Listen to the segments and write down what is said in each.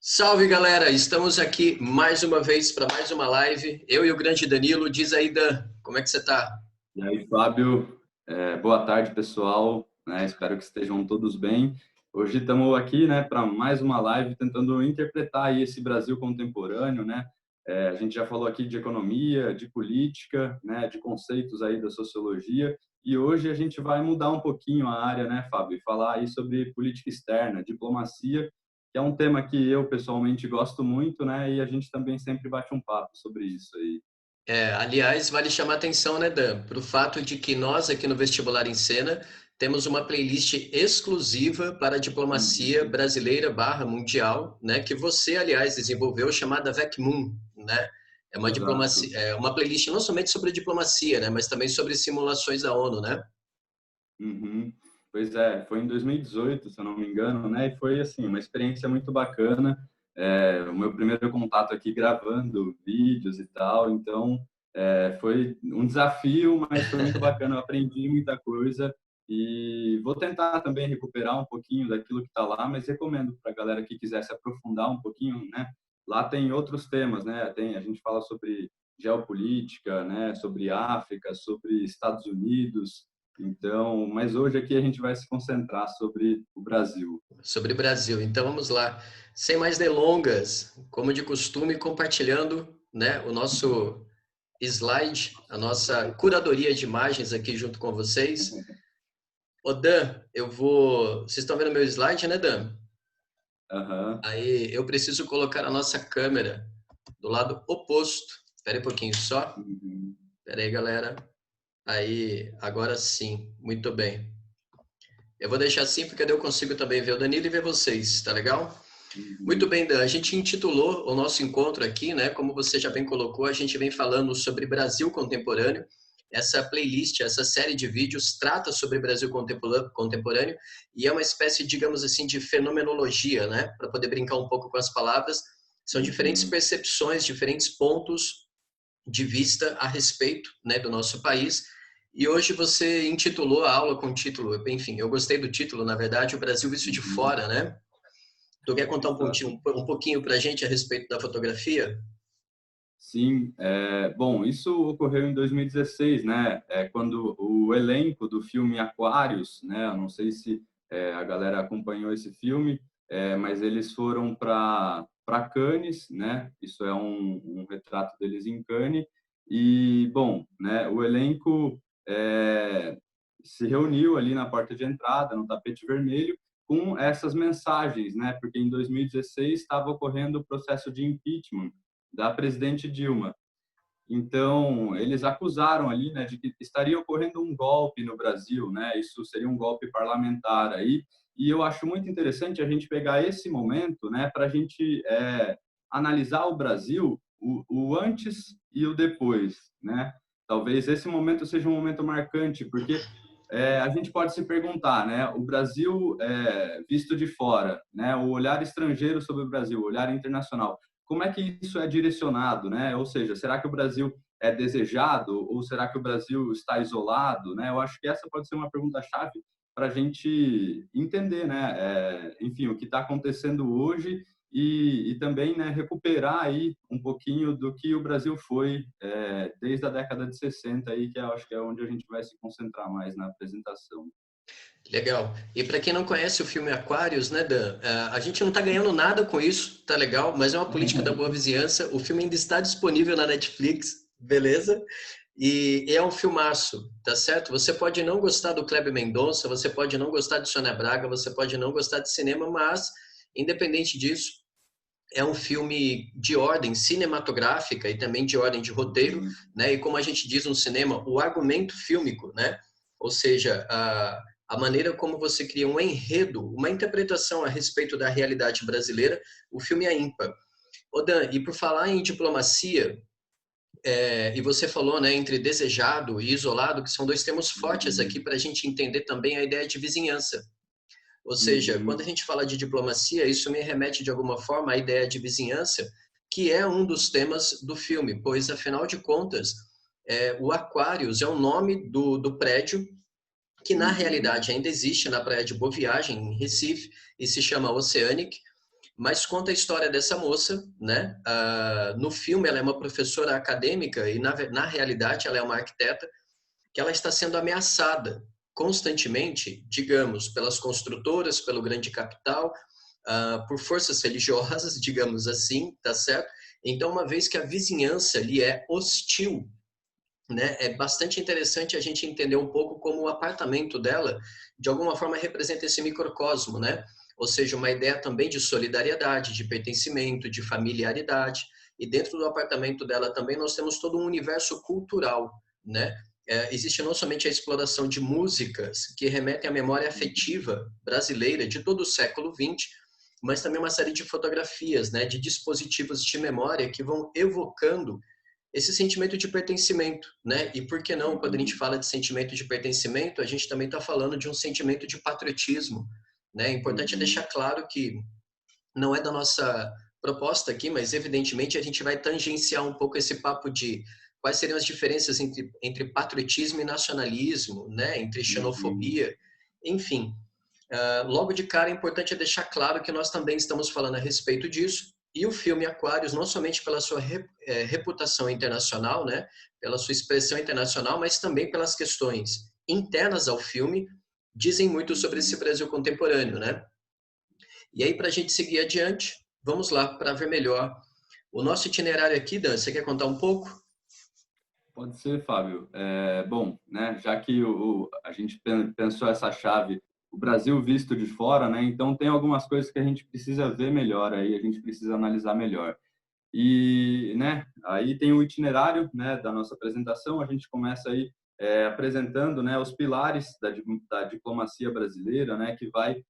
Salve, galera! Estamos aqui mais uma vez para mais uma live. Eu e o grande Danilo. Diz aí, Dan, como é que você tá? E aí, Fábio, boa tarde, pessoal. Espero que estejam todos bem. Hoje estamos aqui, para mais uma live tentando interpretar aí esse Brasil contemporâneo, né? A gente já falou aqui de economia, de política, né? De conceitos aí da sociologia. E hoje a gente vai mudar um pouquinho a área, né, Fábio? E falar aí sobre política externa, diplomacia, que é um tema que eu pessoalmente gosto muito, né? E a gente também sempre bate um papo sobre isso aí. Aliás, vale chamar atenção, né, Dan, para o fato de que nós aqui no Vestibular em Cena temos uma playlist exclusiva para a diplomacia Uhum. brasileira barra mundial, né, que você, aliás, desenvolveu, chamada VecMum, né? É uma Exato. diplomacia, é uma playlist não somente sobre diplomacia, né, mas também sobre simulações da ONU, né? Uhum. Pois é, foi em 2018, se eu não me engano, né? E foi assim uma experiência muito bacana. O meu primeiro contato aqui gravando vídeos e tal, então foi um desafio, mas foi muito bacana. Eu aprendi muita coisa e vou tentar também recuperar um pouquinho daquilo que está lá, mas recomendo para a galera que quiser se aprofundar um pouquinho, né? Lá tem outros temas, né? A gente fala sobre geopolítica, né? Sobre África, sobre Estados Unidos. Então, mas hoje aqui a gente vai se concentrar sobre o Brasil. Sobre Brasil. Então vamos lá. Sem mais delongas, como de costume, compartilhando, né, o nosso slide, a nossa curadoria de imagens aqui junto com vocês. Ô Dan, eu vou. Vocês estão vendo meu slide, né, Dan? Aham. Aí eu preciso colocar a nossa câmera do lado oposto. Espera aí um pouquinho só. Uhum. Espera aí, galera. Aí, agora sim. Muito bem. Eu vou deixar assim porque daí eu consigo também ver o Danilo e ver vocês, tá legal? Muito Uhum. bem, Dan. A gente intitulou o nosso encontro aqui, né? Como você já bem colocou, a gente vem falando sobre Brasil contemporâneo. Essa playlist, essa série de vídeos trata sobre Brasil contemporâneo e é uma espécie, digamos assim, de fenomenologia, né? Para poder brincar um pouco com as palavras. São diferentes Uhum. percepções, diferentes pontos de vista a respeito, né, do nosso país. E hoje você intitulou a aula com o título, enfim, eu gostei do título, na verdade, O Brasil Visto de Uhum. Fora, né? Tu quer contar Exato. um pouquinho para a gente a respeito da fotografia? Sim, bom, isso ocorreu em 2016, né? Quando o elenco do filme Aquários, né? Eu não sei se a galera acompanhou esse filme, mas eles foram para Cannes, né? Isso é um retrato deles em Cannes. E, bom, né? O elenco se reuniu ali na porta de entrada, no tapete vermelho, com essas mensagens, né? Porque em 2016 estava ocorrendo o processo de impeachment da presidente Dilma. Então, eles acusaram ali, né, de que estaria ocorrendo um golpe no Brasil, né? Isso seria um golpe parlamentar aí. E eu acho muito interessante a gente pegar esse momento, né, para a gente analisar o Brasil, o antes e o depois, né? Talvez esse momento seja um momento marcante, porque a gente pode se perguntar, né? O Brasil visto de fora, né? O olhar estrangeiro sobre o Brasil, o olhar internacional. Como é que isso é direcionado, né? Ou seja, será que o Brasil é desejado ou será que o Brasil está isolado, né? Eu acho que essa pode ser uma pergunta-chave para a gente entender, né? Enfim, o que está acontecendo hoje e também, né, recuperar aí um pouquinho do que o Brasil foi desde a década de 60 aí, que eu acho que é onde a gente vai se concentrar mais na apresentação. Legal. E para quem não conhece o filme Aquários, né, Dan? A gente não está ganhando nada com isso, tá legal, mas é uma política da boa vizinhança. O filme ainda está disponível na Netflix, beleza? E é um filmaço, tá certo? Você pode não gostar do Kleber Mendonça, você pode não gostar de Sônia Braga, você pode não gostar de cinema, mas, independente disso, é um filme de ordem cinematográfica e também de ordem de roteiro, Uhum. né? E como a gente diz no cinema, o argumento fílmico, né? Ou seja, a maneira como você cria um enredo, uma interpretação a respeito da realidade brasileira, o filme é ímpar. Ô Dan, e por falar em diplomacia, e você falou, né, entre desejado e isolado, que são dois termos fortes aqui Uhum. para a gente entender também a ideia de vizinhança. Ou seja, quando a Uhum. gente fala de diplomacia, isso me remete de alguma forma à ideia de vizinhança, que é um dos temas do filme, pois, afinal de contas, o Aquários é o nome do prédio que, na Uhum. realidade, ainda existe na praia de Boa Viagem, em Recife, e se chama Oceanic, mas conta a história dessa moça, né? No filme ela é uma professora acadêmica e na realidade ela é uma arquiteta que ela está sendo ameaçada constantemente, digamos, pelas construtoras, pelo grande capital, por forças religiosas, digamos assim, tá certo? Então, uma vez que a vizinhança lhe é hostil, né, é bastante interessante a gente entender um pouco como o apartamento dela, de alguma forma, representa esse microcosmo, né? Ou seja, uma ideia também de solidariedade, de pertencimento, de familiaridade. E dentro do apartamento dela também nós temos todo um universo cultural, né? Existe não somente a exploração de músicas que remetem à memória afetiva brasileira de todo o século XX, mas também uma série de fotografias, né, de dispositivos de memória que vão evocando esse sentimento de pertencimento, né? E por que não, quando a gente fala de sentimento de pertencimento, a gente também está falando de um sentimento de patriotismo, né? É importante deixar claro que não é da nossa proposta aqui, mas evidentemente a gente vai tangenciar um pouco esse papo de quais seriam as diferenças entre patriotismo e nacionalismo, né? Entre xenofobia, enfim. Logo de cara, é importante deixar claro que nós também estamos falando a respeito disso, e o filme Aquários, não somente pela sua reputação internacional, né, pela sua expressão internacional, mas também pelas questões internas ao filme, dizem muito sobre esse Brasil contemporâneo, né? E aí, para a gente seguir adiante, vamos lá para ver melhor o nosso itinerário aqui, Dan. Você quer contar um pouco? Pode ser, Fábio. Bom, né, já que a gente pensou essa chave, o Brasil visto de fora, né, então tem algumas coisas que a gente precisa ver melhor aí, a gente precisa analisar melhor. E, né, aí tem o itinerário, né, da nossa apresentação, a gente começa aí apresentando, né, os pilares da diplomacia brasileira, né, que vai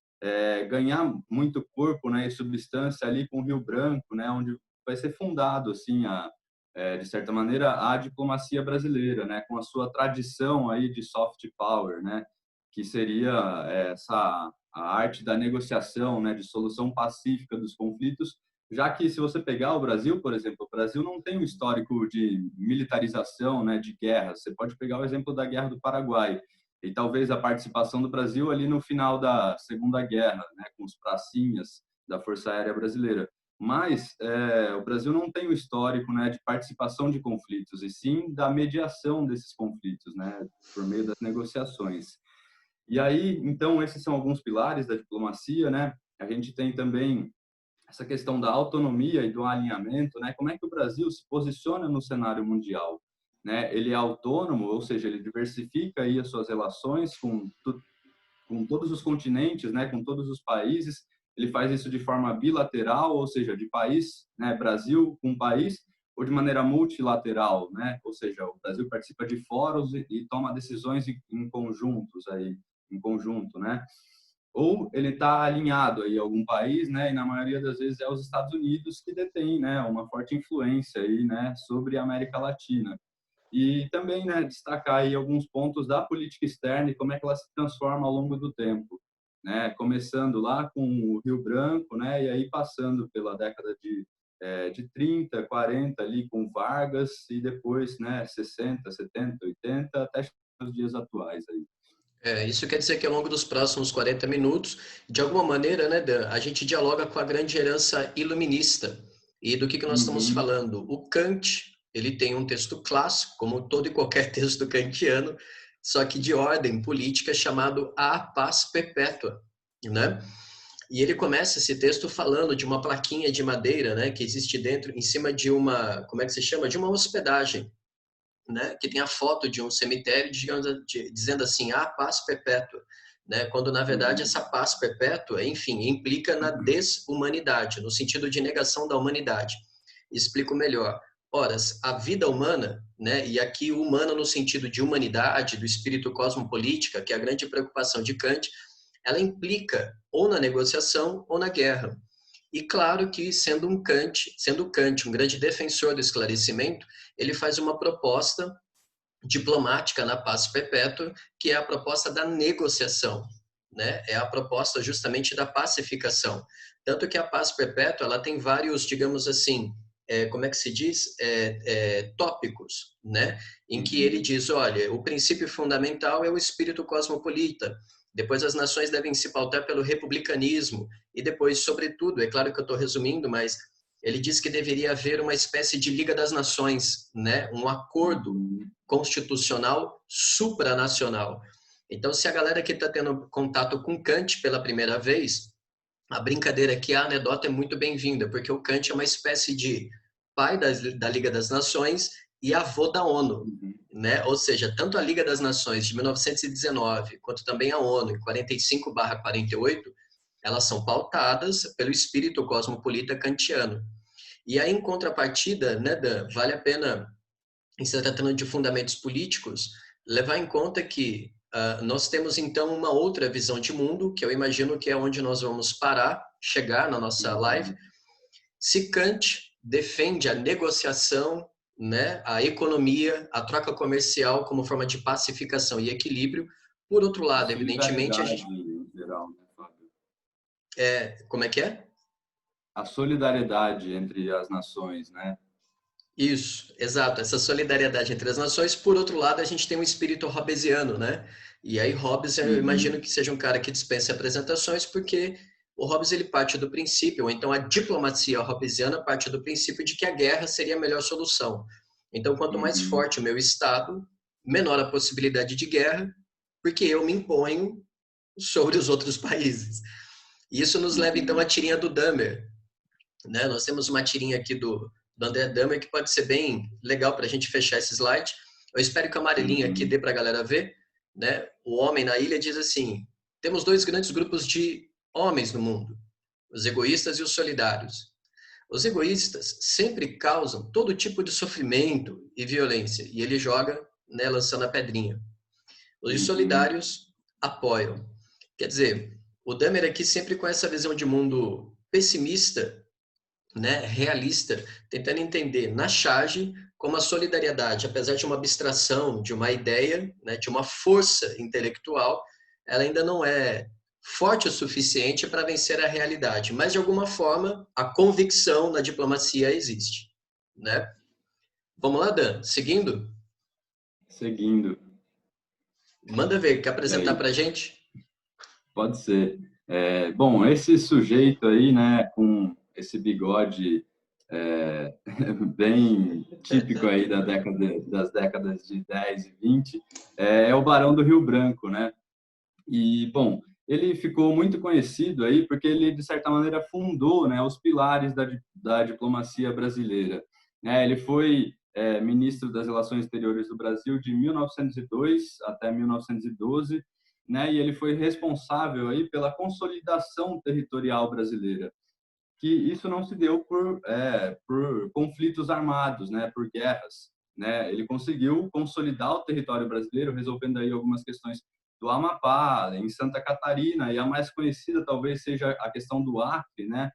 ganhar muito corpo, né, e substância ali com o Rio Branco, né, onde vai ser fundado, assim, de certa maneira, a diplomacia brasileira, né, com a sua tradição aí de soft power, né, que seria a arte da negociação, né, de solução pacífica dos conflitos, já que se você pegar o Brasil, por exemplo, o Brasil não tem um histórico de militarização, né, de guerra. Você pode pegar o exemplo da Guerra do Paraguai e talvez a participação do Brasil ali no final da Segunda Guerra, né, com os pracinhas da Força Aérea Brasileira. Mas o Brasil não tem o histórico, né, de participação de conflitos, e sim da mediação desses conflitos, né, por meio das negociações. E aí, então, esses são alguns pilares da diplomacia, né? A gente tem também essa questão da autonomia e do alinhamento, né? Como é que o Brasil se posiciona no cenário mundial, né? Ele é autônomo, ou seja, ele diversifica aí as suas relações com todos os continentes, né? Com todos os países. Ele faz isso de forma bilateral, ou seja, de país, né? Brasil com país, ou de maneira multilateral, né? Ou seja, o Brasil participa de fóruns e toma decisões em conjuntos aí, em conjunto, né? Ou ele está alinhado aí a algum país, né? E na maioria das vezes é os Estados Unidos que detém, né, uma forte influência aí, né, sobre a América Latina. E também, né, destacar aí alguns pontos da política externa e como é que ela se transforma ao longo do tempo, né? Começando lá com o Rio Branco, né? E aí passando pela década de 30, 40 ali com Vargas e depois, né, 60, 70, 80 até os dias atuais aí. Isso quer dizer que ao longo dos próximos 40 minutos, de alguma maneira, né, Dan, a gente dialoga com a grande herança iluminista. E do que nós estamos Uhum. falando? O Kant, ele tem um texto clássico, como todo e qualquer texto kantiano, só que de ordem política, chamado A Paz Perpétua, né? E ele começa esse texto falando de uma plaquinha de madeira, né, que existe dentro, em cima de uma, como é que se chama? De uma hospedagem, né, que tem a foto de um cemitério dizendo assim, a paz perpétua, né, quando na verdade essa paz perpétua, enfim, implica na desumanidade, no sentido de negação da humanidade. Explico melhor. Ora, a vida humana, né, e aqui humana no sentido de humanidade, do espírito cosmopolítica, que é a grande preocupação de Kant, ela implica ou na negociação ou na guerra. E claro que, sendo Kant um grande defensor do esclarecimento, ele faz uma proposta diplomática na paz perpétua, que é a proposta da negociação, né? É a proposta justamente da pacificação. Tanto que a paz perpétua, ela tem vários, digamos assim, como é que se diz? Tópicos, né? Em que ele diz, olha, o princípio fundamental é o espírito cosmopolita. Depois, as nações devem se pautar pelo republicanismo. E depois, sobretudo, é claro que eu estou resumindo, mas ele diz que deveria haver uma espécie de Liga das Nações, né? Um acordo constitucional supranacional. Então, se a galera que está tendo contato com Kant pela primeira vez, a brincadeira aqui, a anedota é muito bem-vinda, porque o Kant é uma espécie de pai da Liga das Nações e avô da ONU, né? Ou seja, tanto a Liga das Nações de 1919, quanto também a ONU em 45/48, elas são pautadas pelo espírito cosmopolita kantiano. E aí, em contrapartida, né, Dan, vale a pena, em se tratando de fundamentos políticos, levar em conta que nós temos, então, uma outra visão de mundo, que eu imagino que é onde nós vamos parar, chegar na nossa live. Se Kant defende a negociação, né, a economia, a troca comercial como forma de pacificação e equilíbrio, por outro lado, evidentemente, a gente... em geral, né, Fábio? Como é que é? A solidariedade entre as nações, né? Isso, exato, essa solidariedade entre as nações. Por outro lado, a gente tem um espírito hobbesiano, né? E aí Hobbes, eu imagino que seja um cara que dispensa apresentações, porque o Hobbes ele parte do princípio, ou então a diplomacia hobbesiana parte do princípio de que a guerra seria a melhor solução. Então, quanto mais forte o meu Estado, menor a possibilidade de guerra, porque eu me imponho sobre os outros países. E isso nos leva, então, à tirinha do Dahmer, né? Nós temos uma tirinha aqui do André Dahmer que pode ser bem legal para a gente fechar esse slide. Eu espero que a amarelinha aqui dê para a galera ver, né? O homem na ilha diz assim: temos dois grandes grupos de homens no mundo, os egoístas e os solidários. Os egoístas sempre causam todo tipo de sofrimento e violência, e ele joga, né, lançando a pedrinha. Os solidários apoiam. Quer dizer, o Dahmer aqui sempre com essa visão de mundo pessimista, né, realista, tentando entender na charge como a solidariedade, apesar de uma abstração, de uma ideia, né, de uma força intelectual, ela ainda não é forte o suficiente para vencer a realidade, mas de alguma forma a convicção na diplomacia existe, né? Vamos lá, Dan, seguindo? Seguindo. Manda ver, quer apresentar para a gente? Pode ser. Bom, esse sujeito aí, né, com esse bigode bem típico aí das décadas de 10 e 20, é o Barão do Rio Branco, né? E, bom, ele ficou muito conhecido aí porque ele, de certa maneira, fundou, né, os pilares da diplomacia brasileira. Ele foi ministro das Relações Exteriores do Brasil de 1902 até 1912, né, e ele foi responsável aí pela consolidação territorial brasileira, que isso não se deu por conflitos armados, né, por guerras, né? Ele conseguiu consolidar o território brasileiro, resolvendo aí algumas questões do Amapá, em Santa Catarina, e a mais conhecida talvez seja a questão do Acre, né?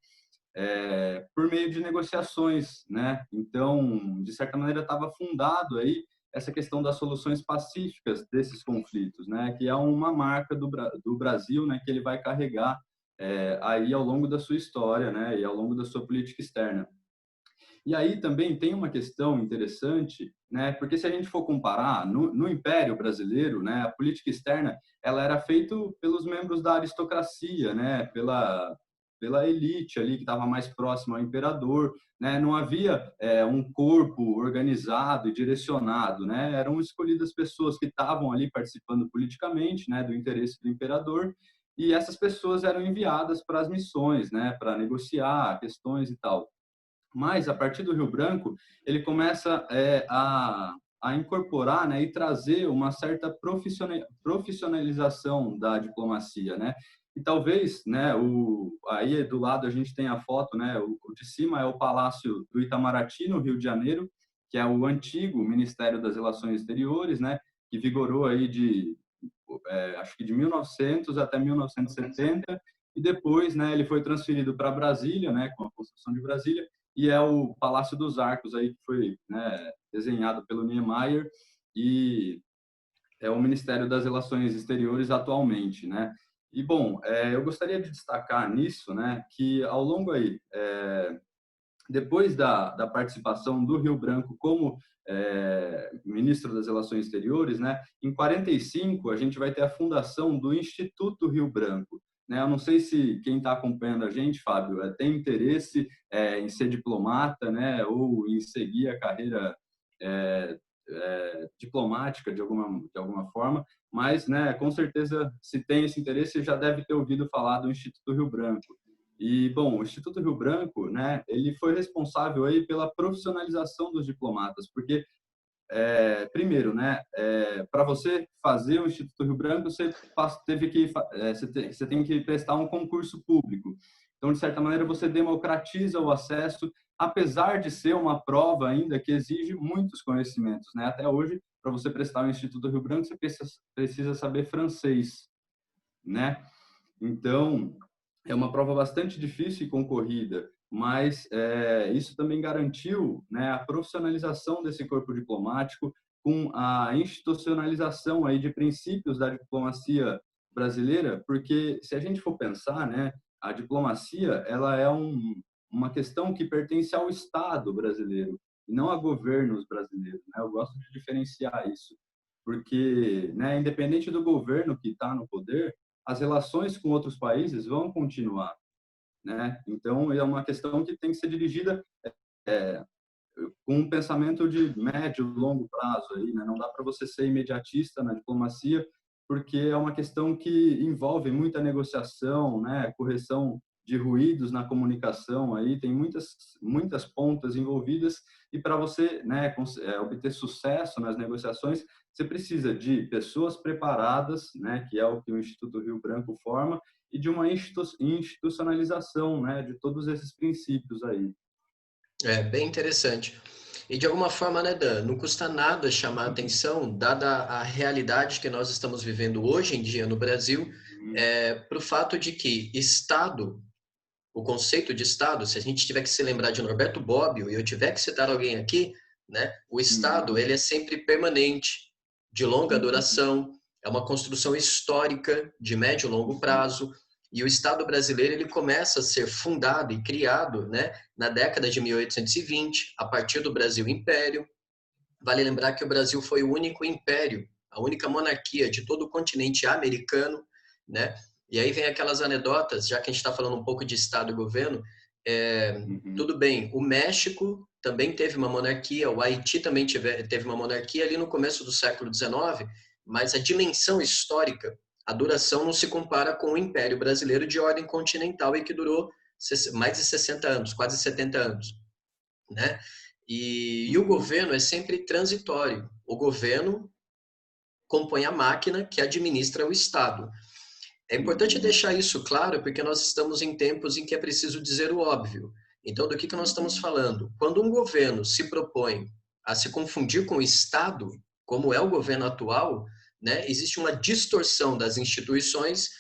Por meio de negociações, né? Então, de certa maneira, estava fundado aí essa questão das soluções pacíficas desses conflitos, né? Que é uma marca do Brasil, né? Que ele vai carregar aí ao longo da sua história, né? E ao longo da sua política externa. E aí também tem uma questão interessante, né? Porque se a gente for comparar no Império Brasileiro, né? A política externa ela era feita pelos membros da aristocracia, né? Pela elite ali que estava mais próxima ao imperador, né? Não havia um corpo organizado e direcionado, né? Eram escolhidas pessoas que estavam ali participando politicamente, né? Do interesse do imperador, e essas pessoas eram enviadas para as missões, né? Para negociar questões e tal. Mas a partir do Rio Branco ele começa a incorporar, né, e trazer uma certa profissionalização da diplomacia, né? E talvez, né, aí do lado a gente tem a foto, né, o de cima é o Palácio do Itamaraty, no Rio de Janeiro, que é o antigo Ministério das Relações Exteriores, né, que vigorou aí acho que de 1900 até 1970, e depois, né, ele foi transferido para Brasília, né, com a construção de Brasília, e é o Palácio dos Arcos aí que foi, né, desenhado pelo Niemeyer, e é o Ministério das Relações Exteriores atualmente, né? E bom, eu gostaria de destacar nisso, né, que ao longo aí depois da participação do Rio Branco como ministro das Relações Exteriores, né, em 45 a gente vai ter a fundação do Instituto Rio Branco. Né? Eu não sei se quem está acompanhando a gente, Fábio, tem interesse em ser diplomata, né, ou em seguir a carreira diplomática de alguma forma, mas, né, com certeza, se tem esse interesse, já deve ter ouvido falar do Instituto Rio Branco. E, bom, o Instituto Rio Branco, né, ele foi responsável aí pela profissionalização dos diplomatas, porque, primeiro, né, para você fazer o Instituto Rio Branco, você tem que prestar um concurso público. Então, de certa maneira, você democratiza o acesso, apesar de ser uma prova ainda que exige muitos conhecimentos, né? Até hoje, para você prestar o Instituto Rio Branco, você precisa saber francês, né? Então, é uma prova bastante difícil e concorrida, mas isso também garantiu, né, a profissionalização desse corpo diplomático com a institucionalização aí de princípios da diplomacia brasileira, porque se a gente for pensar, né, a diplomacia ela é uma questão que pertence ao Estado brasileiro e não a governos brasileiros, né? Eu gosto de diferenciar isso, porque, né, independente do governo que está no poder, as relações com outros países vão continuar, né? Então, é uma questão que tem que ser dirigida é, com um pensamento de médio, longo prazo aí, né? Não dá para você ser imediatista na diplomacia, porque é uma questão que envolve muita negociação, né? Correção de ruídos na comunicação aí, tem muitas pontas envolvidas e para você, né, obter sucesso nas negociações, você precisa de pessoas preparadas, né, que é o que o Instituto Rio Branco forma, e de uma institucionalização, né, de todos esses princípios aí. É bem interessante. E de alguma forma, né, Dan, não custa nada chamar a atenção, dada a realidade que nós estamos vivendo hoje em dia no Brasil, para o fato de que Estado, o conceito de Estado, se a gente tiver que se lembrar de Norberto Bobbio e eu tiver que citar alguém aqui, né, o Estado ele é sempre permanente, de longa duração, é uma construção histórica de médio e longo prazo, e o Estado brasileiro ele começa a ser fundado e criado, né, na década de 1820, a partir do Brasil Império. Vale lembrar que o Brasil foi o único império, a única monarquia de todo o continente americano, né? E aí vem aquelas anedotas, já que a gente está falando um pouco de Estado e governo, tudo bem, o México também teve uma monarquia, o Haiti também teve uma monarquia ali no começo do século XIX, mas a dimensão histórica, a duração não se compara com o Império Brasileiro de ordem continental e que durou mais de 60 anos, quase 70 anos, né? E o governo é sempre transitório. O governo compõe a máquina que administra o Estado. É importante deixar isso claro, porque nós estamos em tempos em que é preciso dizer o óbvio. Então, do que nós estamos falando? Quando um governo se propõe a se confundir com o Estado, como é o governo atual, né, existe uma distorção das instituições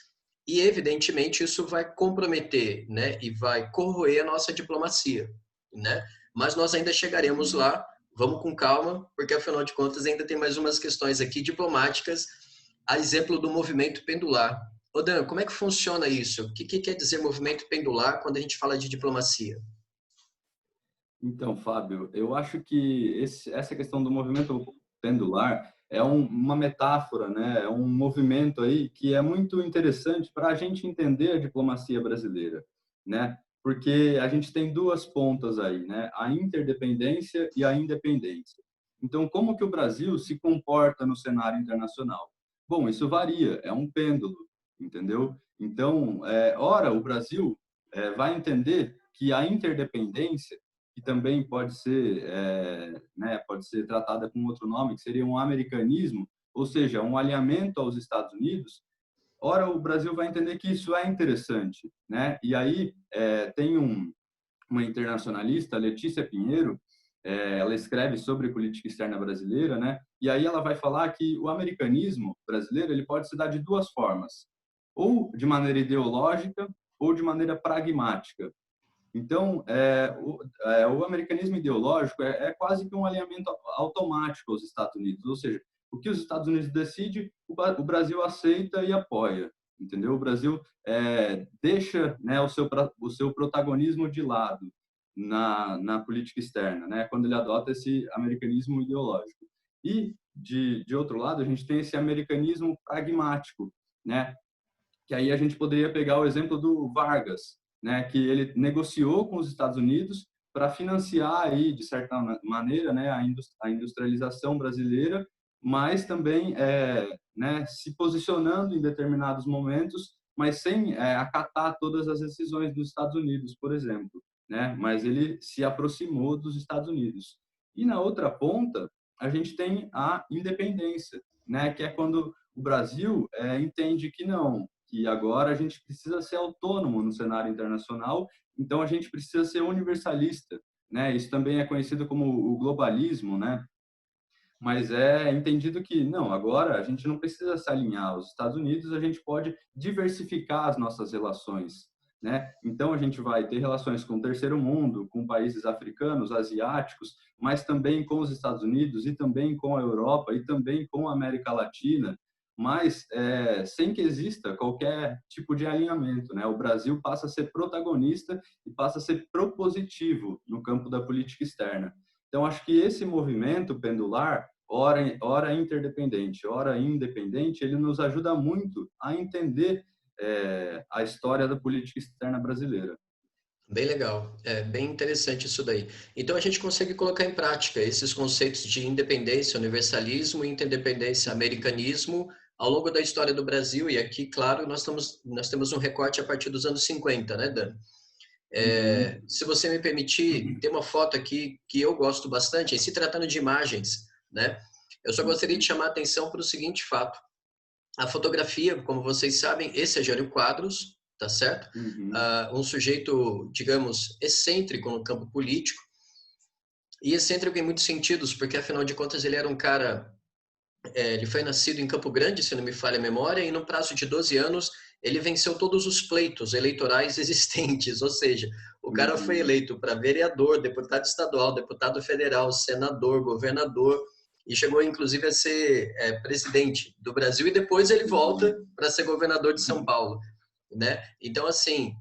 e, evidentemente, isso vai comprometer, né, e vai corroer a nossa diplomacia, né? Mas nós ainda chegaremos lá, vamos com calma, porque, afinal de contas, ainda tem mais umas questões aqui diplomáticas, a exemplo do movimento pendular. Ô Dan, como é que funciona isso? O que quer dizer movimento pendular quando a gente fala de diplomacia? Então, Fábio, eu acho que essa questão do movimento pendular é uma metáfora, né? É um movimento aí que é muito interessante para a gente entender a diplomacia brasileira, né? Porque a gente tem duas pontas aí, né? A interdependência e a independência. Então, como que o Brasil se comporta no cenário internacional? Bom, isso varia, é um pêndulo, entendeu? Então, ora, o Brasil vai entender que a interdependência que também pode ser tratada com outro nome, que seria um americanismo, ou seja, um alinhamento aos Estados Unidos. Ora, o Brasil vai entender que isso é interessante, né? E aí tem uma internacionalista, Letícia Pinheiro, ela escreve sobre política externa brasileira, né? E aí ela vai falar que o americanismo brasileiro ele pode se dar de duas formas, ou de maneira ideológica ou de maneira pragmática. Então, o americanismo ideológico é quase que um alinhamento automático aos Estados Unidos, ou seja, o que os Estados Unidos decidem, o Brasil aceita e apoia, entendeu? O Brasil deixa, né, o seu protagonismo de lado. na política externa, né? Quando ele adota esse americanismo ideológico. E, de outro lado, a gente tem esse americanismo pragmático, né? Que aí a gente poderia pegar o exemplo do Vargas, né? Que ele negociou com os Estados Unidos para financiar aí, de certa maneira, né, a industrialização brasileira, mas também né, se posicionando em determinados momentos, mas sem acatar todas as decisões dos Estados Unidos, por exemplo, né? Mas ele se aproximou dos Estados Unidos. E na outra ponta, a gente tem a independência, né? Que é quando o Brasil entende que não, que agora a gente precisa ser autônomo no cenário internacional, então a gente precisa ser universalista, né? Isso também é conhecido como o globalismo, né? Mas é entendido que não, agora a gente não precisa se alinhar aos Estados Unidos, a gente pode diversificar as nossas relações, né? Então a gente vai ter relações com o terceiro mundo, com países africanos, asiáticos, mas também com os Estados Unidos e também com a Europa e também com a América Latina, mas sem que exista qualquer tipo de alinhamento, né? O Brasil passa a ser protagonista e passa a ser propositivo no campo da política externa. Então, acho que esse movimento pendular, ora interdependente, ora independente, ele nos ajuda muito a entender a história da política externa brasileira. Bem legal, é bem interessante isso daí. Então a gente consegue colocar em prática esses conceitos de independência, universalismo, interdependência, americanismo ao longo da história do Brasil. E aqui, claro, nós temos um recorte a partir dos anos 50, né, Dan? Uhum. Se você me permitir, tem uma foto aqui que eu gosto bastante, e se tratando de imagens, né? Eu só gostaria de chamar a atenção para o seguinte fato. A fotografia, como vocês sabem, esse é Jânio Quadros, tá certo? Uhum. Um sujeito, digamos, excêntrico no campo político, e excêntrico em muitos sentidos, porque afinal de contas ele era um cara, ele foi nascido em Campo Grande, se não me falha a memória, e no prazo de 12 anos ele venceu todos os pleitos eleitorais existentes, ou seja, o cara foi Uhum. eleito para vereador, deputado estadual, deputado federal, senador, governador, e chegou inclusive a ser presidente do Brasil, e depois ele volta Uhum. para ser governador de São Paulo, né? Então, assim,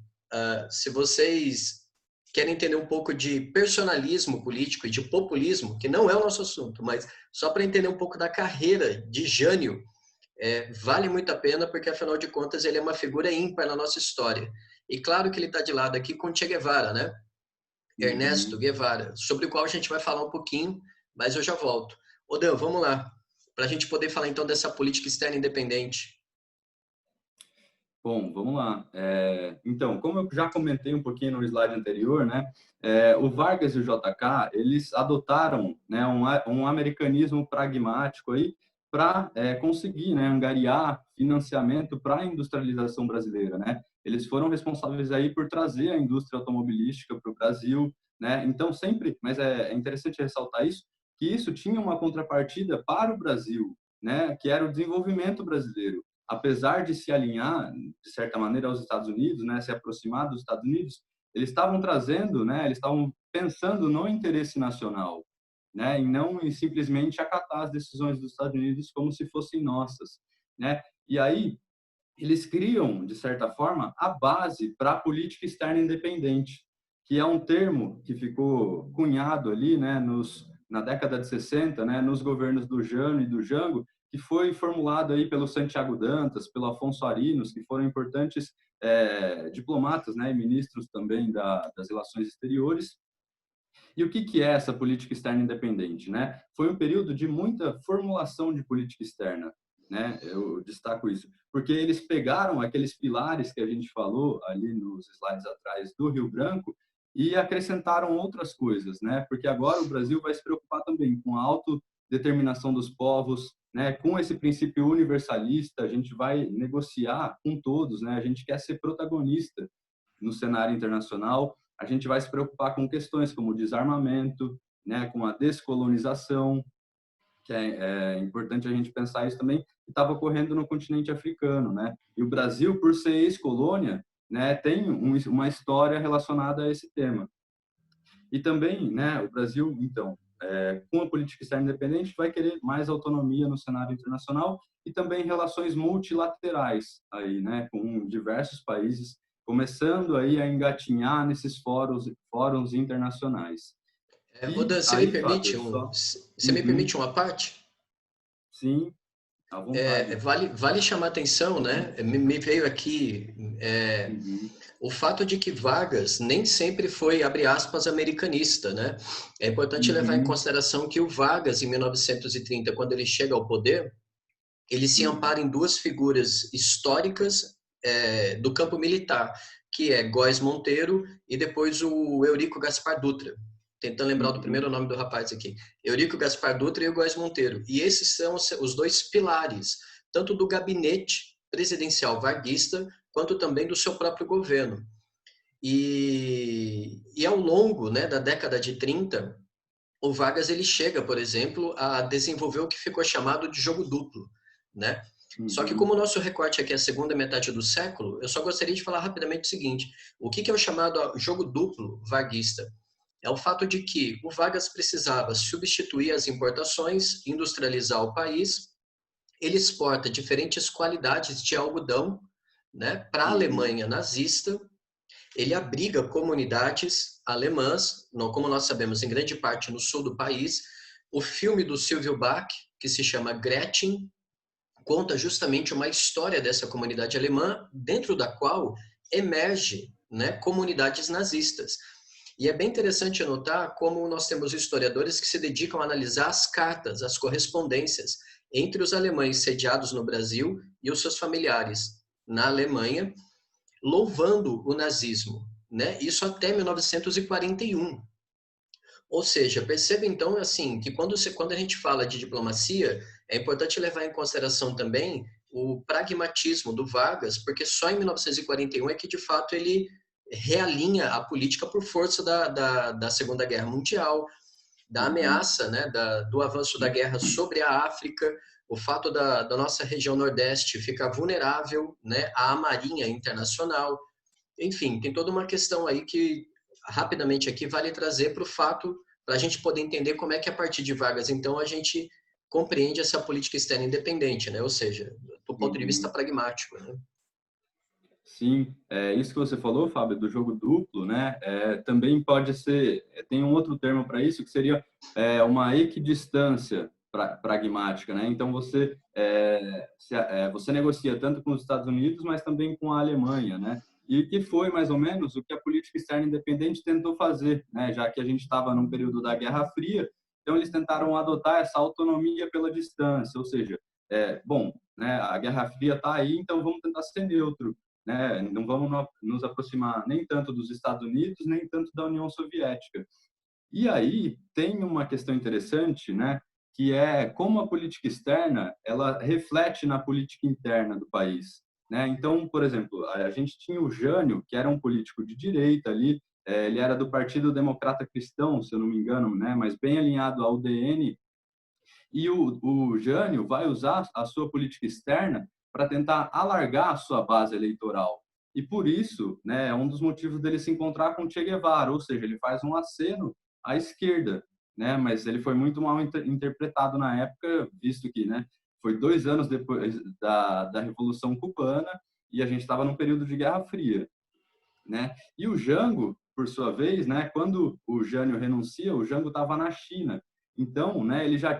se vocês querem entender um pouco de personalismo político e de populismo, que não é o nosso assunto, mas só para entender um pouco da carreira de Jânio, vale muito a pena, porque afinal de contas ele é uma figura ímpar na nossa história. E claro que ele está de lado aqui com Che Guevara, né? Ernesto Uhum. Guevara, sobre o qual a gente vai falar um pouquinho, mas eu já volto. Ô Dan, vamos lá, para a gente poder falar então dessa política externa independente. Bom, vamos lá. Então, como eu já comentei um pouquinho no slide anterior, né, o Vargas e o JK, eles adotaram, né, um americanismo pragmático aí para conseguir, né, angariar financiamento para a industrialização brasileira, né? Eles foram responsáveis aí por trazer a indústria automobilística para o Brasil, né? Então, sempre, mas é interessante ressaltar isso, que isso tinha uma contrapartida para o Brasil, né, que era o desenvolvimento brasileiro. Apesar de se alinhar, de certa maneira, aos Estados Unidos, né, se aproximar dos Estados Unidos, eles estavam trazendo, né, eles estavam pensando no interesse nacional, né, e não em simplesmente acatar as decisões dos Estados Unidos como se fossem nossas, né? E aí eles criam, de certa forma, a base para a política externa independente, que é um termo que ficou cunhado ali, né, na década de 60, né, nos governos do Jânio e do Jango, que foi formulado aí pelo Santiago Dantas, pelo Afonso Arinos, que foram importantes diplomatas, né, e ministros também das relações exteriores. E o que é essa política externa independente, né? Foi um período de muita formulação de política externa, né? Eu destaco isso, porque eles pegaram aqueles pilares que a gente falou ali nos slides atrás do Rio Branco e acrescentaram outras coisas, né? Porque agora o Brasil vai se preocupar também com a autodeterminação dos povos, né? Com esse princípio universalista, a gente vai negociar com todos, né? A gente quer ser protagonista no cenário internacional. A gente vai se preocupar com questões como o desarmamento, né, com a descolonização, que é importante a gente pensar isso também, que estava ocorrendo no continente africano, né? E o Brasil, por ser ex-colônia, né, tem uma história relacionada a esse tema. E também, né, o Brasil, então, com a política externa independente, vai querer mais autonomia no cenário internacional e também relações multilaterais aí, né, com diversos países começando aí a engatinhar nesses fóruns internacionais. Ô Dan, E aí, Fábio, só... você me Uhum, permite uma parte? sim, à vontade. Vale chamar atenção, né? Me veio aqui Uhum, o fato de que Vargas nem sempre foi, abre aspas, americanista, né? É importante levar em uhum, consideração que o Vargas, em 1930, quando ele chega ao poder, ele se uhum, ampara em duas figuras históricas do campo militar, que é Góes Monteiro e depois o Eurico Gaspar Dutra. Tentando lembrar do uhum, primeiro nome do rapaz aqui. Eurico Gaspar Dutra e o Góes Monteiro. E esses são os dois pilares, tanto do gabinete presidencial varguista, quanto também do seu próprio governo. E ao longo, né, da década de 30, o Vargas ele chega, por exemplo, a desenvolver o que ficou chamado de jogo duplo, né? Só que uhum, como o nosso recorte aqui é a segunda metade do século, eu só gostaria de falar rapidamente o seguinte: o que é o chamado jogo duplo varguista? É o fato de que o Vargas precisava substituir as importações, industrializar o país, ele exporta diferentes qualidades de algodão, né, para a uhum, Alemanha nazista, ele abriga comunidades alemãs, como nós sabemos, em grande parte no sul do país. O filme do Silvio Bach, que se chama Gretchen, conta justamente uma história dessa comunidade alemã, dentro da qual emerge, né, comunidades nazistas. E é bem interessante notar como nós temos historiadores que se dedicam a analisar as cartas, as correspondências entre os alemães sediados no Brasil e os seus familiares na Alemanha, louvando o nazismo, né? Isso até 1941. Ou seja, perceba então assim que quando a gente fala de diplomacia, é importante levar em consideração também o pragmatismo do Vargas, porque só em 1941 é que de fato ele realinha a política por força da Segunda Guerra Mundial, da uhum. ameaça, né, do avanço da guerra sobre a África, o fato da nossa região Nordeste ficar vulnerável, né, à marinha internacional. Enfim, tem toda uma questão aí que, rapidamente aqui, vale trazer para o fato, para a gente poder entender como é que, a partir de Vargas, então, a gente compreende essa política externa independente, né? Ou seja, do ponto de vista Uhum. pragmático, né? Sim, isso que você falou, Fábio, do jogo duplo, né? Também pode ser, tem um outro termo para isso que seria uma equidistância pragmática, né? Então você negocia tanto com os Estados Unidos, mas também com a Alemanha, né? E que foi mais ou menos o que a política externa independente tentou fazer, né? Já que a gente estava num período da Guerra Fria, então eles tentaram adotar essa autonomia pela distância, ou seja, bom, né? A Guerra Fria está aí, então vamos tentar ser neutro, né? Não vamos nos aproximar nem tanto dos Estados Unidos, nem tanto da União Soviética. E aí tem uma questão interessante, né? Que é como a política externa ela reflete na política interna do país, né? Então, por exemplo, a gente tinha o Jânio, que era um político de direita ali, ele era do Partido Democrata Cristão, se eu não me engano, né? Mas bem alinhado ao DN, e o Jânio vai usar a sua política externa para tentar alargar a sua base eleitoral. E por isso, né, é um dos motivos dele se encontrar com Che Guevara, ou seja, ele faz um aceno à esquerda, né, mas ele foi muito mal interpretado na época, visto que, né, foi 2 anos depois da Revolução Cubana e a gente estava num período de Guerra Fria, né? E o Jango, por sua vez, né, quando o Jânio renuncia, o Jango estava na China. Então, né, ele já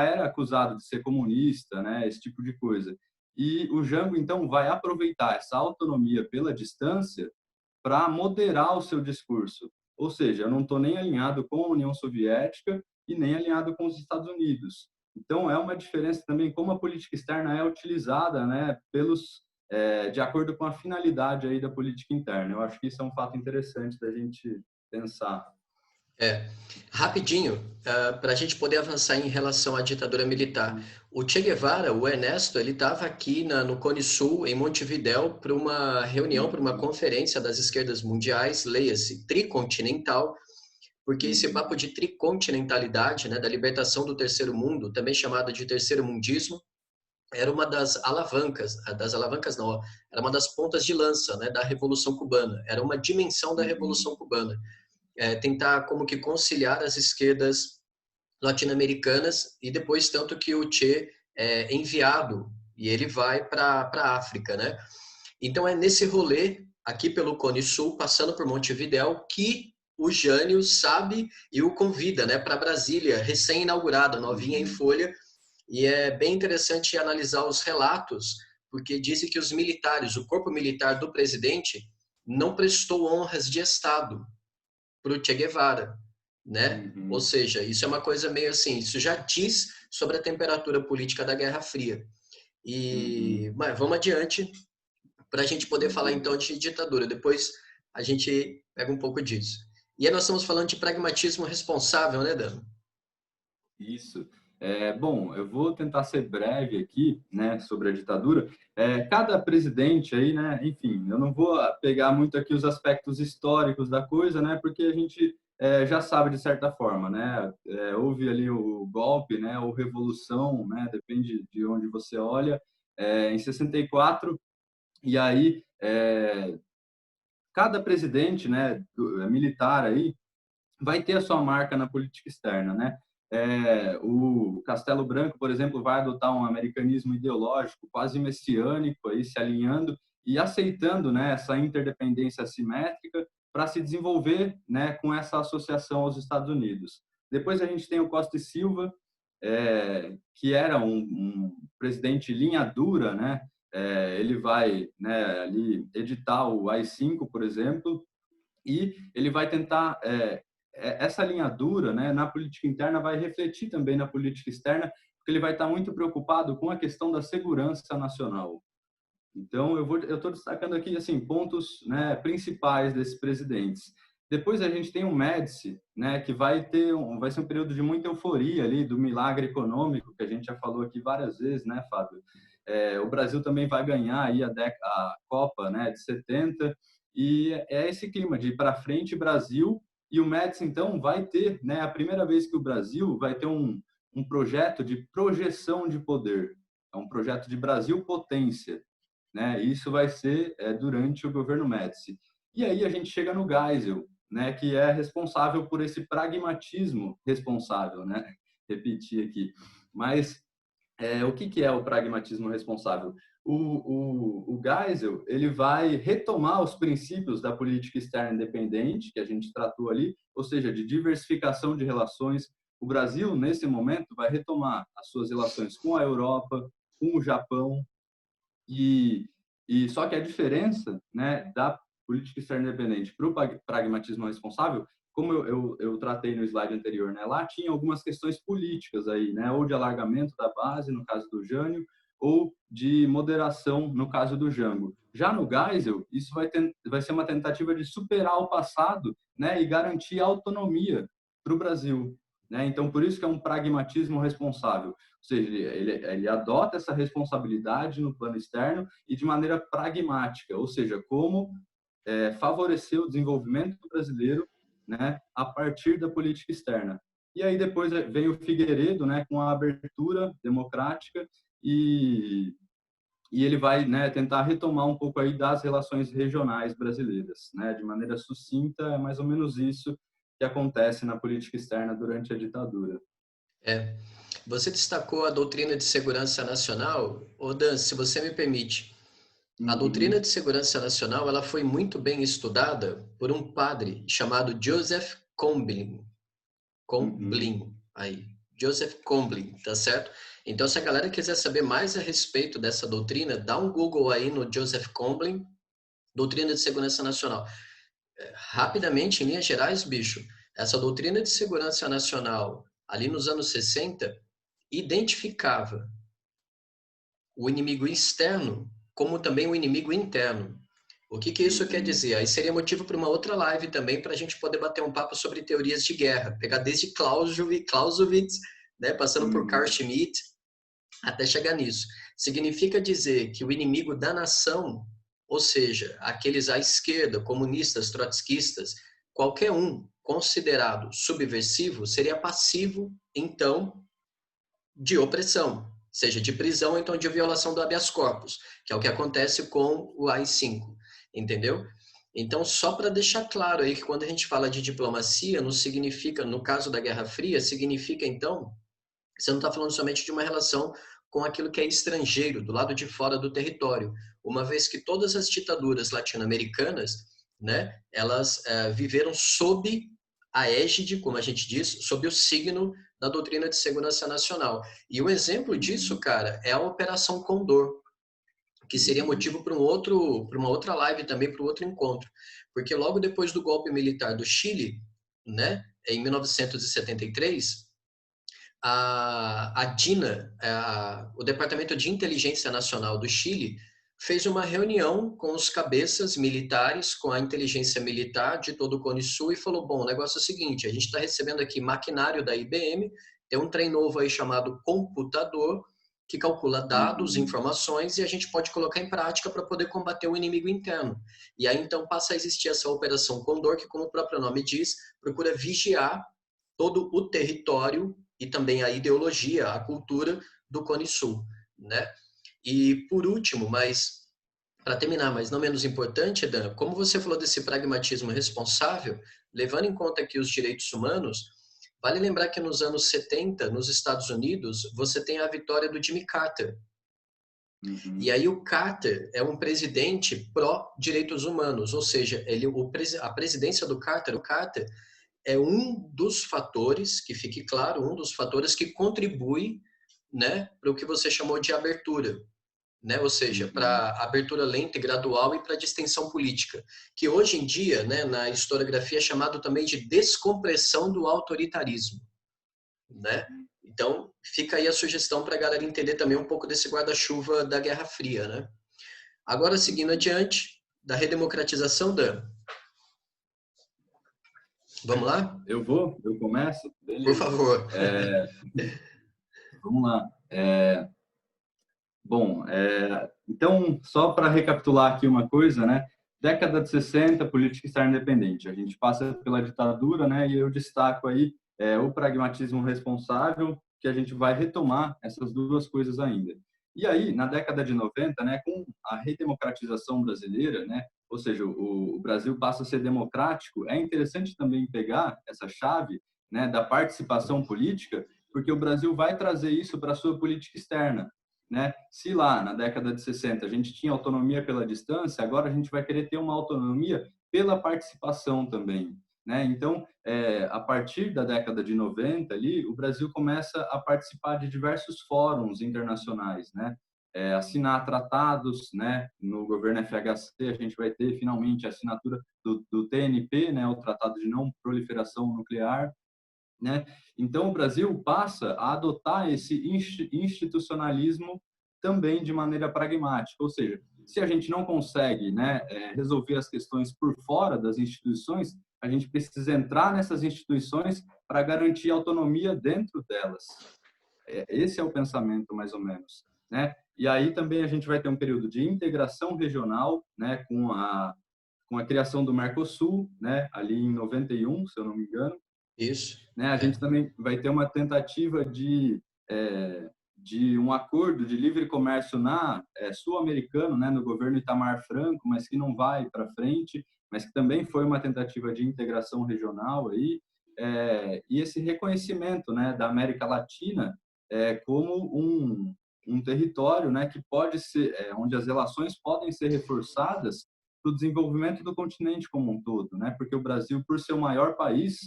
era acusado de ser comunista, né, esse tipo de coisa. E o Jango então vai aproveitar essa autonomia pela distância para moderar o seu discurso. Ou seja, eu não estou nem alinhado com a União Soviética e nem alinhado com os Estados Unidos. Então, é uma diferença também como a política externa é utilizada, né, de acordo com a finalidade aí da política interna. Eu acho que isso é um fato interessante da gente pensar. É. Rapidinho, para a gente poder avançar em relação à ditadura militar. O Che Guevara, o Ernesto, ele estava aqui no Cone Sul, em Montevidéu, para uma reunião, para uma Uhum, conferência das esquerdas mundiais, leia-se, tricontinental, porque esse uhum, papo de tricontinentalidade, né, da libertação do terceiro mundo, também chamado de terceiro mundismo, era uma das alavancas não, era uma das pontas de lança, né, da Revolução Cubana, era uma dimensão da uhum, Revolução Cubana, tentar como que conciliar as esquerdas latino-americanas e depois tanto que o Che é enviado e ele vai para a África, né? Então é nesse rolê, aqui pelo Cone Sul, passando por Montevidéu, que o Jânio sabe e o convida, né, para Brasília, recém-inaugurada, novinha em folha, e é bem interessante analisar os relatos, porque dizem que os militares, o corpo militar do presidente, não prestou honras de Estado para o Che Guevara, né? Ou Uhum. seja, isso é uma coisa meio assim, isso já diz sobre a temperatura política da Guerra Fria. Uhum. Mas vamos adiante para a gente poder falar então de ditadura. Depois a gente pega um pouco disso. E aí nós estamos falando de pragmatismo responsável, né, Dan? Isso. Bom, eu vou tentar ser breve aqui, né, sobre a ditadura. Cada presidente aí, né, enfim, eu não vou pegar muito aqui os aspectos históricos da coisa, né, porque a gente já sabe de certa forma, né, houve ali o golpe, né, ou revolução, né, depende de onde você olha, em 64, e aí cada presidente, né, militar aí, vai ter a sua marca na política externa, né? O Castelo Branco, por exemplo, vai adotar um americanismo ideológico quase messiânico, aí se alinhando e aceitando, né, essa interdependência assimétrica para se desenvolver, né, com essa associação aos Estados Unidos. Depois a gente tem o Costa e Silva, que era um presidente linha dura, né? Ele vai, né, ali editar o AI-5, por exemplo, e ele vai tentar essa linha dura, né, na política interna vai refletir também na política externa, porque ele vai estar muito preocupado com a questão da segurança nacional. Então eu estou destacando aqui assim pontos, né, principais desses presidentes. Depois a gente tem o Médici, né, que vai ser um período de muita euforia ali do milagre econômico que a gente já falou aqui várias vezes, né, Fábio? O Brasil também vai ganhar aí a Copa, né, de 70, e é esse clima de ir para frente Brasil, e o Médici então vai ter, né, a primeira vez que o Brasil vai ter um projeto de projeção de poder, é um projeto de Brasil potência, né? Isso vai ser durante o governo Médici. E aí a gente chega no Geisel, né, que é responsável por esse pragmatismo responsável, né? Repetir aqui. Mas o que é o pragmatismo responsável? O Geisel, ele vai retomar os princípios da política externa independente, que a gente tratou ali, ou seja, de diversificação de relações. O Brasil, nesse momento, vai retomar as suas relações com a Europa, com o Japão, e, só que a diferença, né, da política externa independente para o pragmatismo responsável, como eu tratei no slide anterior, né, lá tinha algumas questões políticas aí, né, ou de alargamento da base, no caso do Jânio, ou de moderação, no caso do Jango. Já no Geisel, isso vai ser uma tentativa de superar o passado, né, e garantir autonomia para o Brasil. Né? Então, por isso que é um pragmatismo responsável. Ou seja, ele adota essa responsabilidade no plano externo e de maneira pragmática, ou seja, como favorecer o desenvolvimento brasileiro, né, a partir da política externa. E aí depois vem o Figueiredo, né, com a abertura democrática e ele vai, né, tentar retomar um pouco aí das relações regionais brasileiras, né, de maneira sucinta, é mais ou menos isso que acontece na política externa durante a ditadura. Você destacou a doutrina de segurança nacional. Ô Dan, se você me permite, a doutrina Uhum, de segurança nacional ela foi muito bem estudada por um padre chamado Joseph Combin. uhum, Aí. Joseph Combin, tá certo? Então, se a galera quiser saber mais a respeito dessa doutrina, dá um Google aí no Joseph Combin, doutrina de segurança nacional. Rapidamente, em linhas gerais, bicho, essa doutrina de segurança nacional, ali nos anos 60, identificava o inimigo externo como também o inimigo interno. O que isso quer uhum, dizer? Aí seria motivo para uma outra live também, para a gente poder bater um papo sobre teorias de guerra, pegar desde Clausewitz, né, passando por Carl uhum, Schmitt, até chegar nisso. Significa dizer que o inimigo da nação, ou seja, aqueles à esquerda, comunistas, trotskistas, qualquer um considerado subversivo, seria passivo, então, de opressão, seja de prisão ou então de violação do habeas corpus, que é o que acontece com o AI-5, entendeu? Então, só para deixar claro aí que quando a gente fala de diplomacia, não significa, no caso da Guerra Fria, significa então, você não está falando somente de uma relação com aquilo que é estrangeiro, do lado de fora do território. uma vez que todas as ditaduras latino-americanas, né, elas viveram sob a égide, como a gente diz, sob o signo da doutrina de segurança nacional. E um exemplo disso, cara, é a Operação Condor, que seria motivo para uma outra live também, para um outro encontro. Porque logo depois do golpe militar do Chile, né, em 1973, a DINA, o Departamento de Inteligência Nacional do Chile, fez uma reunião com os cabeças militares, com a inteligência militar de todo o Cone Sul e falou, bom, o negócio é o seguinte, a gente está recebendo aqui maquinário da IBM, tem um trem novo aí chamado computador, que calcula dados, informações, e a gente pode colocar em prática para poder combater o inimigo interno. E aí, então, passa a existir essa Operação Condor, que, como o próprio nome diz, procura vigiar todo o território e também a ideologia, a cultura do Cone Sul, né? E, por último, mas para terminar, mas não menos importante, Dan, como você falou desse pragmatismo responsável, levando em conta aqui os direitos humanos, vale lembrar que nos anos 70, nos Estados Unidos, você tem a vitória do Jimmy Carter. E aí o Carter é um presidente pró-direitos humanos, ou seja, a presidência do Carter é um dos fatores, que fique claro, um dos fatores que contribui, né, para o que você chamou de abertura, né? Ou seja, para abertura lenta e gradual e para distensão política, que hoje em dia, né, na historiografia é chamado também de descompressão do autoritarismo, né? Então, fica aí a sugestão para a galera entender também um pouco desse guarda-chuva da Guerra Fria, né? Agora, seguindo adiante, da redemocratização, Dan. Vamos lá? Eu começo? Beleza. Por favor. Vamos lá. Bom, então, só para recapitular aqui uma coisa, né? Década de 60, política externa independente. A gente passa pela ditadura, né? E eu destaco aí o pragmatismo responsável, que a gente vai retomar essas duas coisas ainda. E aí, na década de 90, né, com a redemocratização brasileira, né, ou seja, o Brasil passa a ser democrático, é interessante também pegar essa chave, né, da participação política, porque o Brasil vai trazer isso para a sua política externa. Né? Se lá na década de 60 a gente tinha autonomia pela distância, agora a gente vai querer ter uma autonomia pela participação também. Né? Então, a partir da década de 90, ali, o Brasil começa a participar de diversos fóruns internacionais, né? Assinar tratados, né? No governo FHC, a gente vai ter finalmente a assinatura do TNP, né? O Tratado de Não Proliferação Nuclear, né? Então, o Brasil passa a adotar esse institucionalismo também de maneira pragmática, ou seja, se a gente não consegue, né, resolver as questões por fora das instituições, a gente precisa entrar nessas instituições para garantir autonomia dentro delas. Esse é o pensamento, mais ou menos, né? E aí também a gente vai ter um período de integração regional, né, com a criação do Mercosul, né, ali em 91, se eu não me engano. Isso. Né? A gente também vai ter uma tentativa de um acordo de livre comércio sul-americano, né, no governo Itamar Franco, mas que não vai para frente, mas que também foi uma tentativa de integração regional aí, e esse reconhecimento, né, da América Latina como um território, né, que pode ser onde as relações podem ser reforçadas para o desenvolvimento do continente como um todo, né? Porque o Brasil, por ser o maior país,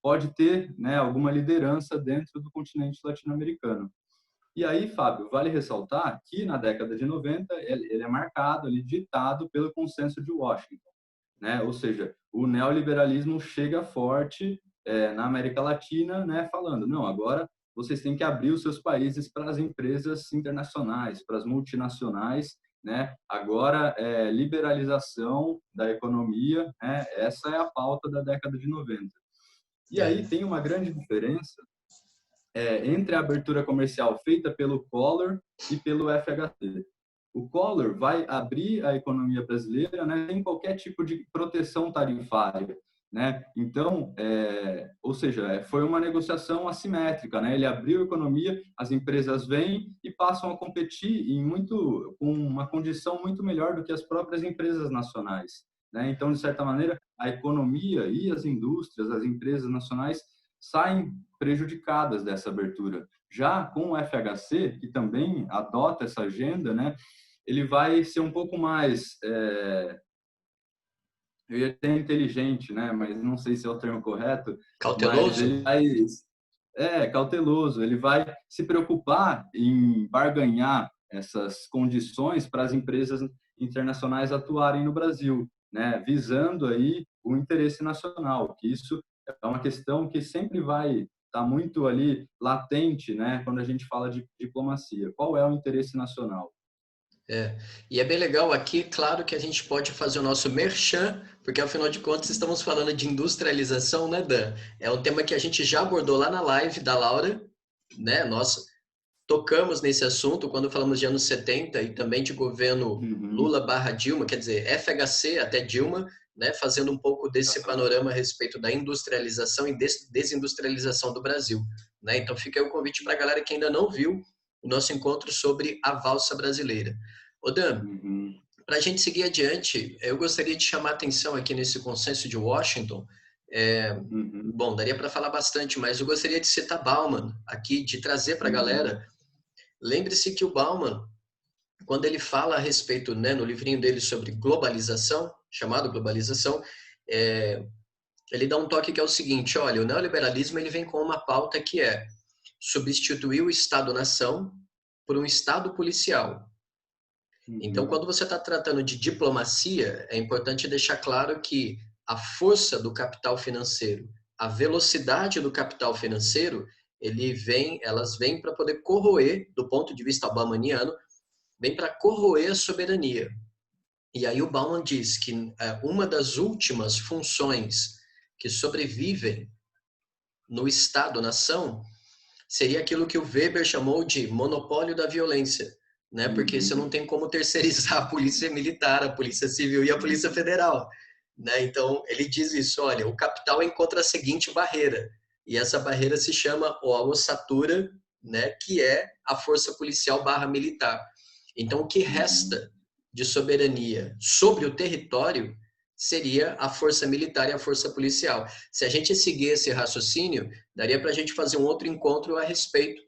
pode ter, né, alguma liderança dentro do continente latino-americano. E aí, Fábio, vale ressaltar que na década de 90 ele é marcado, ali, ditado pelo consenso de Washington, né? Ou seja, o neoliberalismo chega forte na América Latina, né, falando, não, agora vocês têm que abrir os seus países para as empresas internacionais, para as multinacionais, né? Agora, liberalização da economia, né? Essa é a pauta da década de 90. E aí tem uma grande diferença entre a abertura comercial feita pelo Collor e pelo FHC. O Collor vai abrir a economia brasileira, né, sem qualquer tipo de proteção tarifária, né? Então, ou seja, foi uma negociação assimétrica, né? Ele abriu a economia, as empresas vêm e passam a competir com uma condição muito melhor do que as próprias empresas nacionais, né? Então, de certa maneira, a economia e as indústrias, as empresas nacionais saem prejudicadas dessa abertura. Já com o FHC, que também adota essa agenda, né, ele vai ser um pouco mais, eu ia dizer inteligente, né? Mas não sei se é o termo correto, mas Cauteloso? ele vai, cauteloso, ele vai se preocupar em barganhar essas condições para as empresas internacionais atuarem no Brasil, né? Visando aí o interesse nacional, que isso é uma questão que sempre vai estar muito ali latente, né? Quando a gente fala de diplomacia, qual é o interesse nacional? É, e é bem legal aqui, claro que a gente pode fazer o nosso merchan, porque afinal de contas estamos falando de industrialização, né, Dan? É um tema que a gente já abordou lá na live da Laura, né? Nós tocamos nesse assunto quando falamos de anos 70 e também de governo Uhum. Lula barra Dilma, quer dizer, FHC até Dilma, né? Fazendo um pouco desse panorama a respeito da industrialização e desindustrialização do Brasil, né? Então fica aí o convite para a galera que ainda não viu o nosso encontro sobre a valsa brasileira. Ô Dan, Uhum. para a gente seguir adiante, eu gostaria de chamar a atenção aqui nesse consenso de Washington. Uhum. Bom, daria para falar bastante, mas eu gostaria de citar Bauman aqui, de trazer para a Uhum. galera. Lembre-se que o Bauman, quando ele fala a respeito, né, no livrinho dele sobre globalização, chamado Globalização, é, ele dá um toque que é o seguinte: olha, o neoliberalismo ele vem com uma pauta que é substituir o Estado-nação por um Estado policial. Então, Uhum. quando você está tratando de diplomacia, é importante deixar claro que a força do capital financeiro, a velocidade do capital financeiro, elas vêm para poder corroer, do ponto de vista baumaniano, vem para corroer a soberania. E aí o Bauman diz que uma das últimas funções que sobrevivem no Estado-nação seria aquilo que o Weber chamou de monopólio da violência, né? Porque você Uhum. não tem como terceirizar a polícia militar, a polícia civil e a polícia federal, né? Então ele diz isso: olha, o capital encontra a seguinte barreira, e essa barreira se chama a ossatura, né? Que é a força policial barra militar. Então o que Uhum. resta de soberania sobre o território seria a força militar e a força policial. Se a gente seguir esse raciocínio, daria para a gente fazer um outro encontro a respeito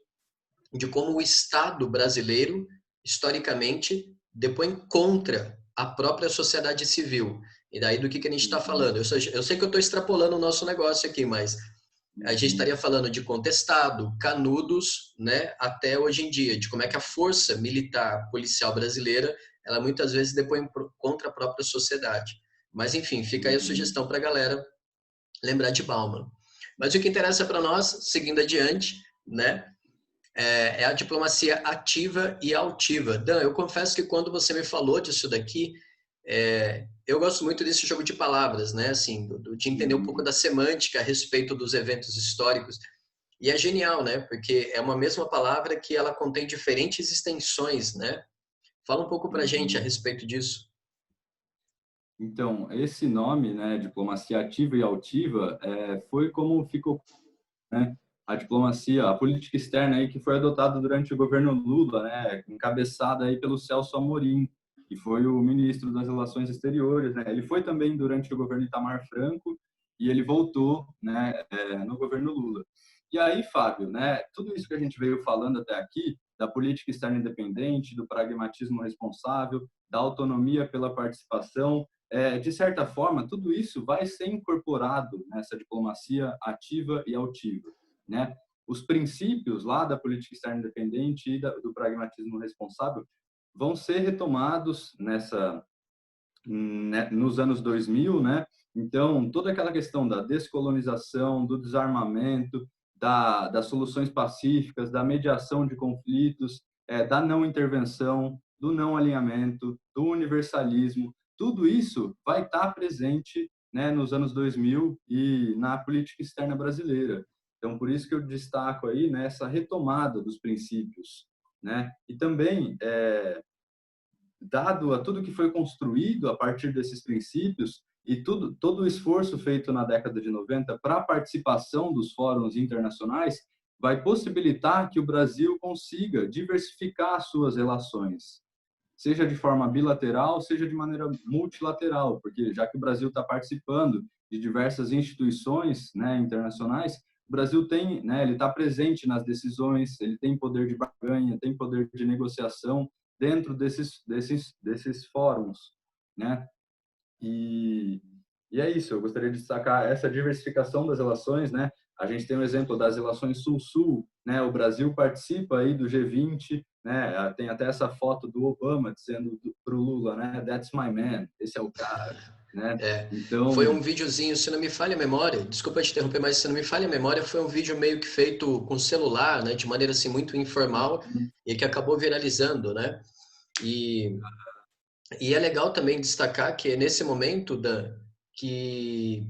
de como o Estado brasileiro, historicamente, depõe contra a própria sociedade civil. E daí do que a gente está Uhum. falando? Eu sei que eu estou extrapolando o nosso negócio aqui, mas a gente Uhum. estaria falando de contestado, canudos, né, até hoje em dia, de como é que a força militar policial brasileira, ela muitas vezes depõe contra a própria sociedade. Mas enfim, fica aí a Uhum. sugestão para a galera lembrar de Bauman. Mas o que interessa para nós, seguindo adiante, né, é a diplomacia ativa e altiva. Dan, eu confesso que quando você me falou disso daqui, eu gosto muito desse jogo de palavras, né, assim, de entender um pouco Uhum. da semântica a respeito dos eventos históricos. E é genial, né, porque é uma mesma palavra que ela contém diferentes extensões, né? Fala um pouco para a gente a Uhum. respeito disso. Então, esse nome, né, diplomacia ativa e altiva, foi como ficou, né, a diplomacia, a política externa aí que foi adotada durante o governo Lula, né, encabeçada aí pelo Celso Amorim, que foi o ministro das Relações Exteriores, né? Ele foi também durante o governo Itamar Franco e ele voltou, né, no governo Lula. E aí, Fábio, né, tudo isso que a gente veio falando até aqui, da política externa independente, do pragmatismo responsável, da autonomia pela participação, de certa forma, tudo isso vai ser incorporado nessa diplomacia ativa e altiva, né? Os princípios lá da política externa independente e do pragmatismo responsável vão ser retomados nos anos 2000, né? Então, toda aquela questão da descolonização, do desarmamento, das soluções pacíficas, da mediação de conflitos, da não intervenção, do não alinhamento, do universalismo, tudo isso vai estar presente, né, nos anos 2000 e na política externa brasileira. Então, por isso que eu destaco aí, né, essa retomada dos princípios, né? E também dado a tudo que foi construído a partir desses princípios e todo o esforço feito na década de 90 para a participação dos fóruns internacionais, vai possibilitar que o Brasil consiga diversificar suas relações, seja de forma bilateral, seja de maneira multilateral, porque já que o Brasil está participando de diversas instituições, né, internacionais, o Brasil tem, né, ele está presente nas decisões, ele tem poder de barganha, tem poder de negociação, dentro desses fóruns, né? E, e é isso, eu gostaria de destacar essa diversificação das relações, né? A gente tem um exemplo das relações Sul-Sul, né? O Brasil participa aí do G20, né? Tem até essa foto do Obama dizendo para o Lula, né? That's my man, esse é o cara, né? Foi Então, um videozinho, se não me falha a memória, desculpa te interromper, mas se não me falha a memória, foi um vídeo meio que feito com celular, né? De maneira assim muito informal e que acabou viralizando, né? E E é legal também destacar que é nesse momento, Dan, que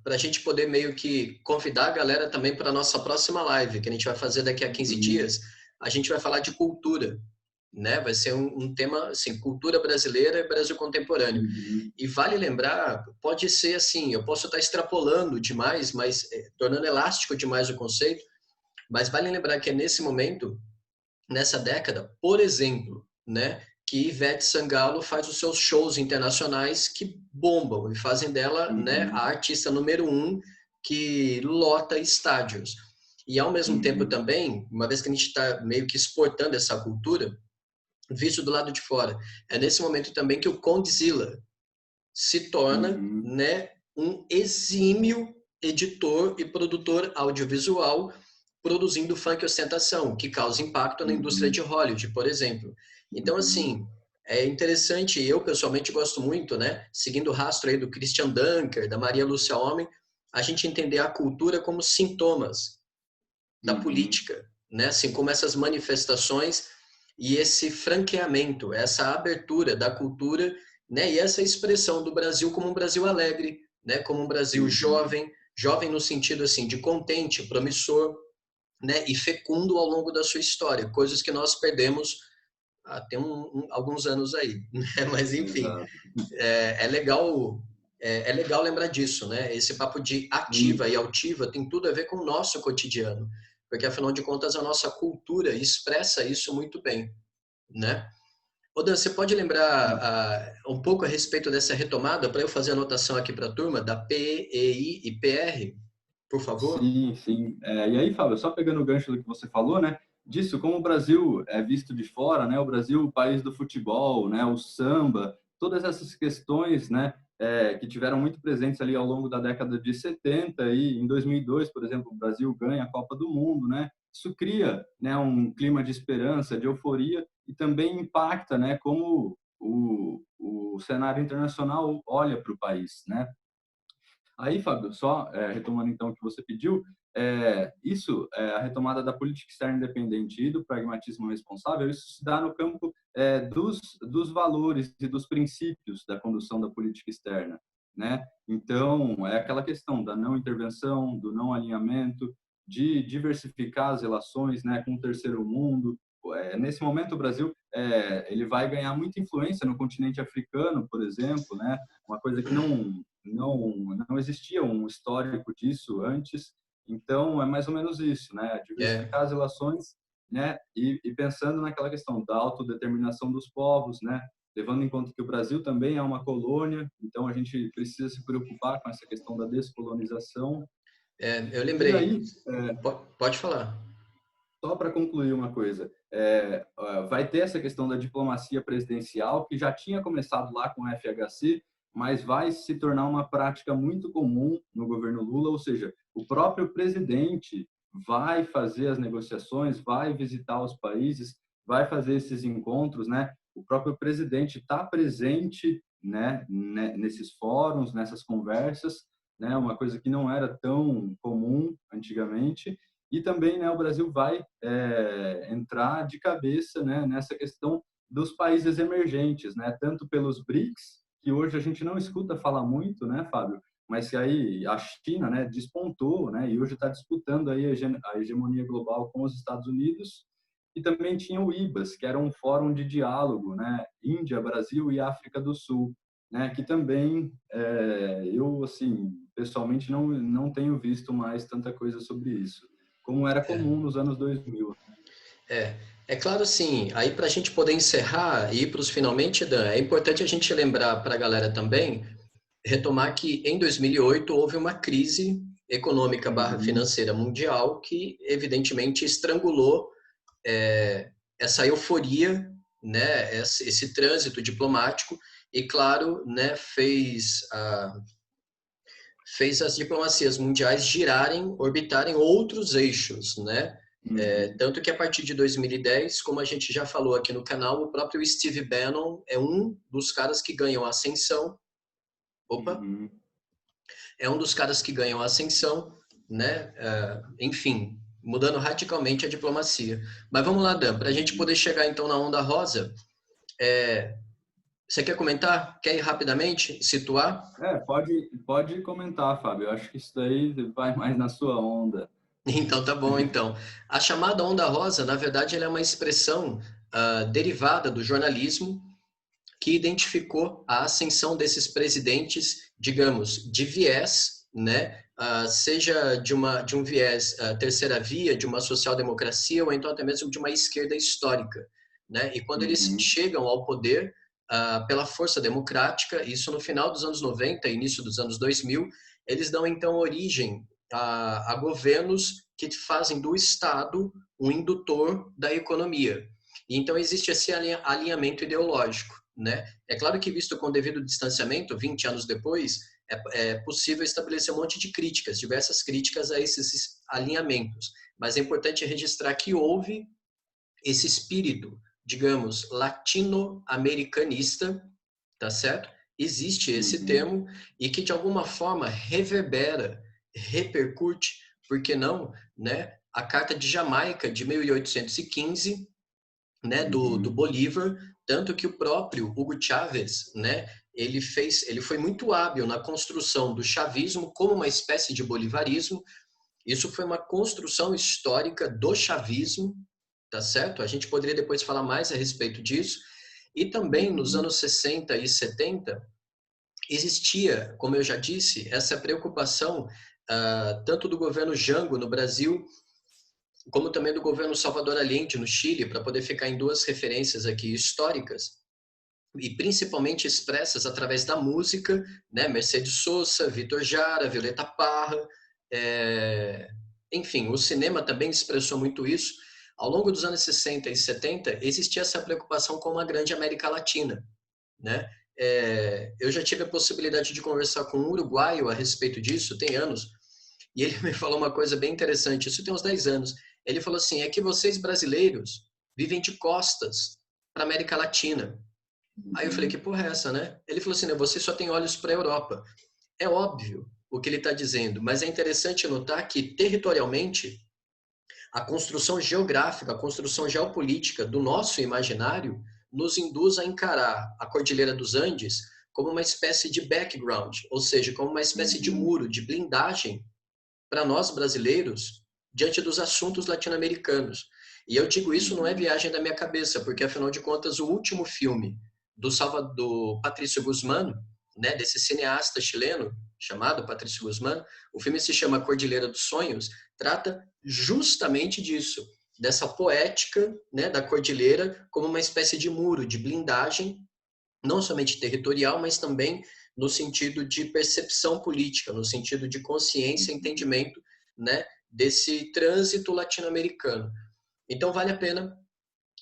para a gente poder meio que convidar a galera também para a nossa próxima live, que a gente vai fazer daqui a 15 dias, a gente vai falar de cultura, né? Vai ser um tema, assim, cultura brasileira e Brasil contemporâneo. E vale lembrar, pode ser assim, eu posso estar extrapolando demais, mas tornando elástico demais o conceito, mas vale lembrar que é nesse momento, nessa década, por exemplo, né, que Ivete Sangalo faz os seus shows internacionais que bombam e fazem dela, né, a artista número 1 que lota estádios. E ao mesmo tempo também, uma vez que a gente está meio que exportando essa cultura, visto do lado de fora, é nesse momento também que o Condzilla se torna, né, um exímio editor e produtor audiovisual produzindo funk ostentação, que causa impacto na indústria de Hollywood, por exemplo. Então, assim, é interessante, eu pessoalmente gosto muito, né, seguindo o rastro aí do Christian Dunker, da Maria Lúcia Homem, a gente entender a cultura como sintomas da política, né, assim como essas manifestações e esse franqueamento, essa abertura da cultura, né, e essa expressão do Brasil como um Brasil alegre, né, como um Brasil jovem, jovem no sentido assim de contente, promissor, né, e fecundo ao longo da sua história, coisas que nós perdemos há tem alguns anos aí, né? Mas enfim, exato. é legal é legal lembrar disso, né? Esse papo de ativa e altiva tem tudo a ver com o nosso cotidiano, porque afinal de contas a nossa cultura expressa isso muito bem, né? Ô Dan, você pode lembrar um pouco a respeito dessa retomada para eu fazer a anotação aqui para a turma da PEI e PR, por favor? Sim, sim. E aí, Fábio, só pegando o gancho do que você falou, né? Disso, como o Brasil é visto de fora, né? O Brasil, o país do futebol, né? O samba, todas essas questões, né? Que tiveram muito presentes ali ao longo da década de 70 e em 2002, por exemplo, o Brasil ganha a Copa do Mundo, né? Isso cria, né? Um clima de esperança, de euforia e também impacta, né? Como o cenário internacional olha para o país, né? Aí, Fábio, só retomando então o que você pediu, a retomada da política externa independente e do pragmatismo responsável, isso se dá no campo dos valores e dos princípios da condução da política externa, né? Então, é aquela questão da não intervenção, do não alinhamento, de diversificar as relações, né, com o terceiro mundo. Nesse momento, o Brasil ele vai ganhar muita influência no continente africano, por exemplo, né? Uma coisa que não existia um histórico disso antes. Então, é mais ou menos isso, né? É, Diversificar as relações, né? E pensando naquela questão da autodeterminação dos povos, né? Levando em conta que o Brasil também é uma colônia, então a gente precisa se preocupar com essa questão da descolonização. eu E lembrei. aí, Pode falar. só para concluir uma coisa, vai ter essa questão da diplomacia presidencial, que já tinha começado lá com o FHC, mas vai se tornar uma prática muito comum no governo Lula, ou seja, o próprio presidente vai fazer as negociações, vai visitar os países, vai fazer esses encontros, né? O próprio presidente está presente, né, nesses fóruns, nessas conversas, né? Uma coisa que não era tão comum antigamente. E também, né, o Brasil vai entrar de cabeça, né, nessa questão dos países emergentes, né, tanto pelos BRICS, que hoje a gente não escuta falar muito, né, Fábio, mas que aí a China, né, despontou, né, e hoje está disputando aí a hegemonia global com os Estados Unidos. E também tinha o IBAS, que era um fórum de diálogo, né, Índia, Brasil e África do Sul, né, que também eu, assim, pessoalmente não tenho visto mais tanta coisa sobre isso, como era comum nos anos 2000. É claro, assim, aí para a gente poder encerrar e ir para os finalmente, Dan, é importante a gente lembrar para a galera também, retomar que em 2008 houve uma crise econômica barra financeira mundial que evidentemente estrangulou essa euforia, né, esse trânsito diplomático e, claro, né, fez as diplomacias mundiais girarem, orbitarem outros eixos, né? Uhum. Tanto que a partir de 2010, como a gente já falou aqui no canal, o próprio Steve Bannon é um dos caras que ganham a ascensão. Opa! Uhum. É um dos caras que ganham a ascensão, né? Enfim, mudando radicalmente a diplomacia. Mas vamos lá, Dan, para a gente Uhum. poder chegar então na onda rosa, você quer comentar? Quer ir rapidamente situar? Pode comentar, Fábio. Eu acho que isso daí vai mais na sua onda. Então tá bom, então. A chamada onda rosa, na verdade, ela é uma expressão derivada do jornalismo que identificou a ascensão desses presidentes, digamos, de viés, né? Seja de um viés terceira via, de uma social-democracia, ou então até mesmo de uma esquerda histórica, né? E quando eles Uhum. chegam ao poder pela força democrática, isso no final dos anos 90, início dos anos 2000, eles dão então origem a governos que fazem do Estado um indutor da economia. E então existe esse alinhamento ideológico, né? É claro que visto com devido distanciamento, 20 anos depois, é possível estabelecer um monte de críticas, diversas críticas a esses alinhamentos, mas é importante registrar que houve esse espírito, digamos, latino-americanista, tá certo? Existe esse Uhum. termo e que de alguma forma reverbera, repercute, por que não, né? A Carta de Jamaica de 1815, né, do Uhum. Bolívar, tanto que o próprio Hugo Chávez, né, ele foi muito hábil na construção do chavismo como uma espécie de bolivarismo. Isso foi uma construção histórica do chavismo, tá certo? A gente poderia depois falar mais a respeito disso. E também nos Uhum. anos 60 e 70 existia, como eu já disse, essa preocupação tanto do governo Jango no Brasil como também do governo Salvador Allende no Chile, para poder ficar em duas referências aqui históricas, e principalmente expressas através da música, né? Mercedes Sosa, Vitor Jara, Violeta Parra, enfim, o cinema também expressou muito isso. Ao longo dos anos 60 e 70, existia essa preocupação com uma grande América Latina, né? Eu já tive a possibilidade de conversar com um uruguaio a respeito disso, tem anos, e ele me falou uma coisa bem interessante, isso tem uns 10 anos. Ele falou assim, é que vocês brasileiros vivem de costas para a América Latina. Aí eu falei, Uhum. que porra é essa, né? Ele falou assim, você só tem olhos para a Europa. É óbvio o que ele está dizendo, mas é interessante notar que, territorialmente, a construção geográfica, a construção geopolítica do nosso imaginário nos induz a encarar a Cordilheira dos Andes como uma espécie de background, ou seja, como uma espécie de Uhum. muro, de blindagem para nós brasileiros diante dos assuntos latino-americanos. E eu digo isso não é Uhum. viagem da minha cabeça, porque afinal de contas o último filme do Patrício Guzmán, né, desse cineasta chileno chamado Patrício Guzmán, o filme se chama Cordilheira dos Sonhos, trata justamente disso, dessa poética, né, da cordilheira como uma espécie de muro, de blindagem, não somente territorial, mas também no sentido de percepção política, no sentido de consciência e Uhum. entendimento, né, desse trânsito latino-americano. Então vale a pena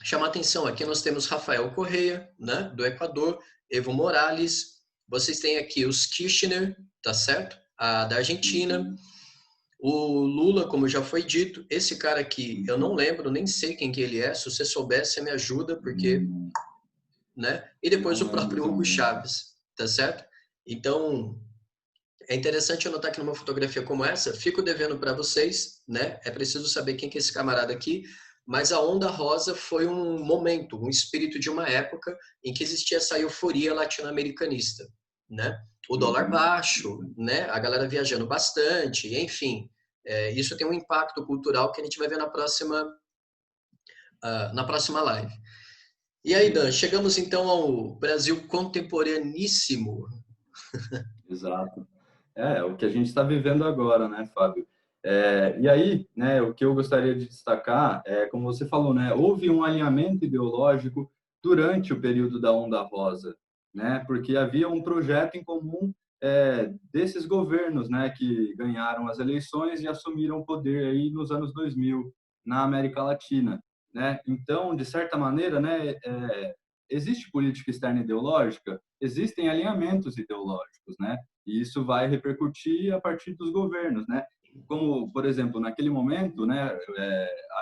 chamar atenção. Aqui nós temos Rafael Correia, né, do Equador, Evo Morales, vocês têm aqui os Kirchner, tá certo? Da Argentina, Uhum. o Lula, como já foi dito, esse cara aqui, eu não Uhum. lembro, nem sei quem que ele é, se você soubesse, você me ajuda, porque, Uhum. né? E depois Não o lembro próprio Hugo também. Chávez, tá certo? Então, é interessante eu notar que numa fotografia como essa, fico devendo para vocês, né? É preciso saber quem que é esse camarada aqui, mas a onda rosa foi um momento, um espírito de uma época em que existia essa euforia latino-americanista, né? O dólar Uhum. baixo, né? A galera viajando bastante, enfim. Isso tem um impacto cultural que a gente vai ver na próxima live. E aí, Dan, Beleza. chegamos então ao Brasil contemporaníssimo. Exato. É o que a gente está vivendo agora, né, Fábio? E aí, né, o que eu gostaria de destacar é, como você falou, né, houve um alinhamento ideológico durante o período da Onda Rosa, né, porque havia um projeto em comum desses governos, né, que ganharam as eleições e assumiram o poder aí nos anos 2000 na América Latina. né? Então, de certa maneira, né, existe política externa ideológica, existem alinhamentos ideológicos, né? E isso vai repercutir a partir dos governos, né? Como, por exemplo, naquele momento, né,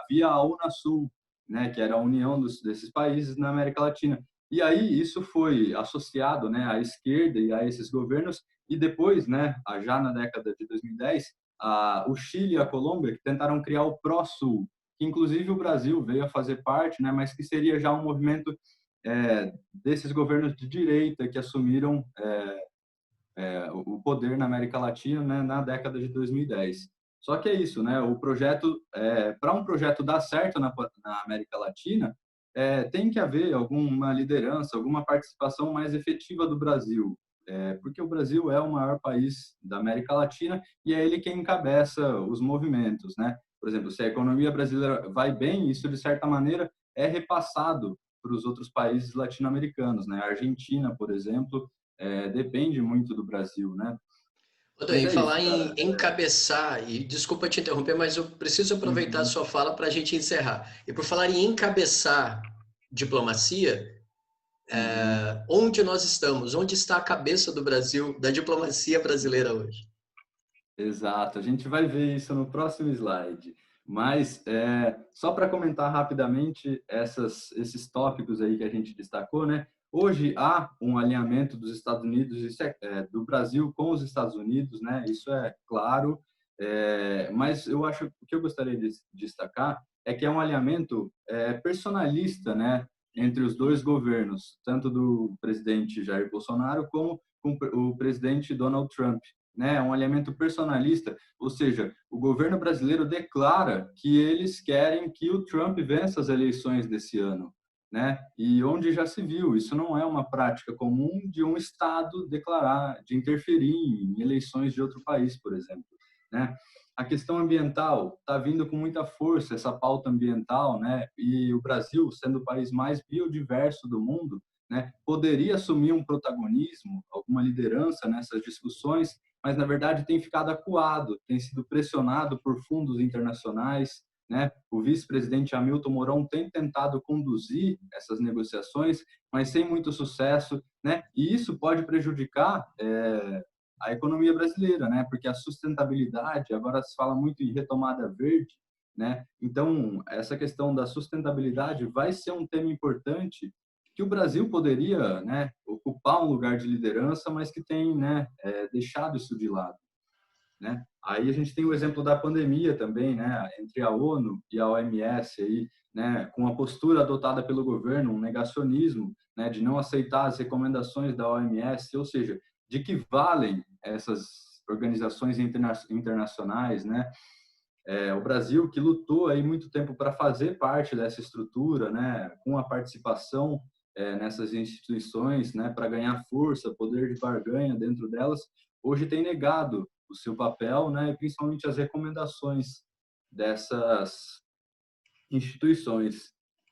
havia a Unasul, né, que era a união desses países na América Latina. E aí isso foi associado, né, à esquerda e a esses governos. E depois, né, já na década de 2010, o Chile e a Colômbia que tentaram criar o Pró-Sul, que inclusive o Brasil veio a fazer parte, né, mas que seria já um movimento desses governos de direita que assumiram o poder na América Latina, né, na década de 2010. Só que é isso, né? O projeto, para um projeto dar certo na América Latina, tem que haver alguma liderança, alguma participação mais efetiva do Brasil, porque o Brasil é o maior país da América Latina e é ele quem encabeça os movimentos, né? Por exemplo, se a economia brasileira vai bem, isso de certa maneira é repassado para os outros países latino-americanos, né? A Argentina, por exemplo, depende muito do Brasil, né? Ô, Mas em é falar isso, em cara. encabeçar, e desculpa te interromper, mas eu preciso aproveitar a Uhum. sua fala para a gente encerrar. E por falar em encabeçar diplomacia, Uhum. onde nós estamos? Onde está a cabeça do Brasil, da diplomacia brasileira hoje? Exato, a gente vai ver isso no próximo slide. Mas só para comentar rapidamente esses tópicos aí que a gente destacou, né? Hoje há um alinhamento dos Estados Unidos, isso do Brasil com os Estados Unidos, né? Isso é claro. Mas eu acho que o que eu gostaria de destacar é que é um alinhamento personalista, né? Entre os dois governos, tanto do presidente Jair Bolsonaro como com o presidente Donald Trump, né? Um alinhamento personalista, ou seja, o governo brasileiro declara que eles querem que o Trump vença as eleições desse ano, né? E onde já se viu, isso não é uma prática comum de um estado declarar, de interferir em eleições de outro país, por exemplo, né? A questão ambiental está vindo com muita força, essa pauta ambiental, né? E o Brasil, sendo o país mais biodiverso do mundo, né, poderia assumir um protagonismo, alguma liderança nessas discussões, mas na verdade tem ficado acuado, tem sido pressionado por fundos internacionais, né? O vice-presidente Hamilton Mourão tem tentado conduzir essas negociações, mas sem muito sucesso, né? E isso pode prejudicar a economia brasileira, né? Porque a sustentabilidade, agora se fala muito em retomada verde, né? Então, essa questão da sustentabilidade vai ser um tema importante que o Brasil poderia, né, ocupar um lugar de liderança, mas que tem, né, deixado isso de lado, né? Aí a gente tem o exemplo da pandemia também, né, entre a ONU e a OMS aí, né, com a postura adotada pelo governo, um negacionismo, né, de não aceitar as recomendações da OMS, ou seja, de que valem essas organizações internacionais, né? O Brasil que lutou aí muito tempo para fazer parte dessa estrutura, né, com a participação nessas instituições, né, para ganhar força, poder de barganha dentro delas, hoje tem negado o seu papel, né, e principalmente as recomendações dessas instituições.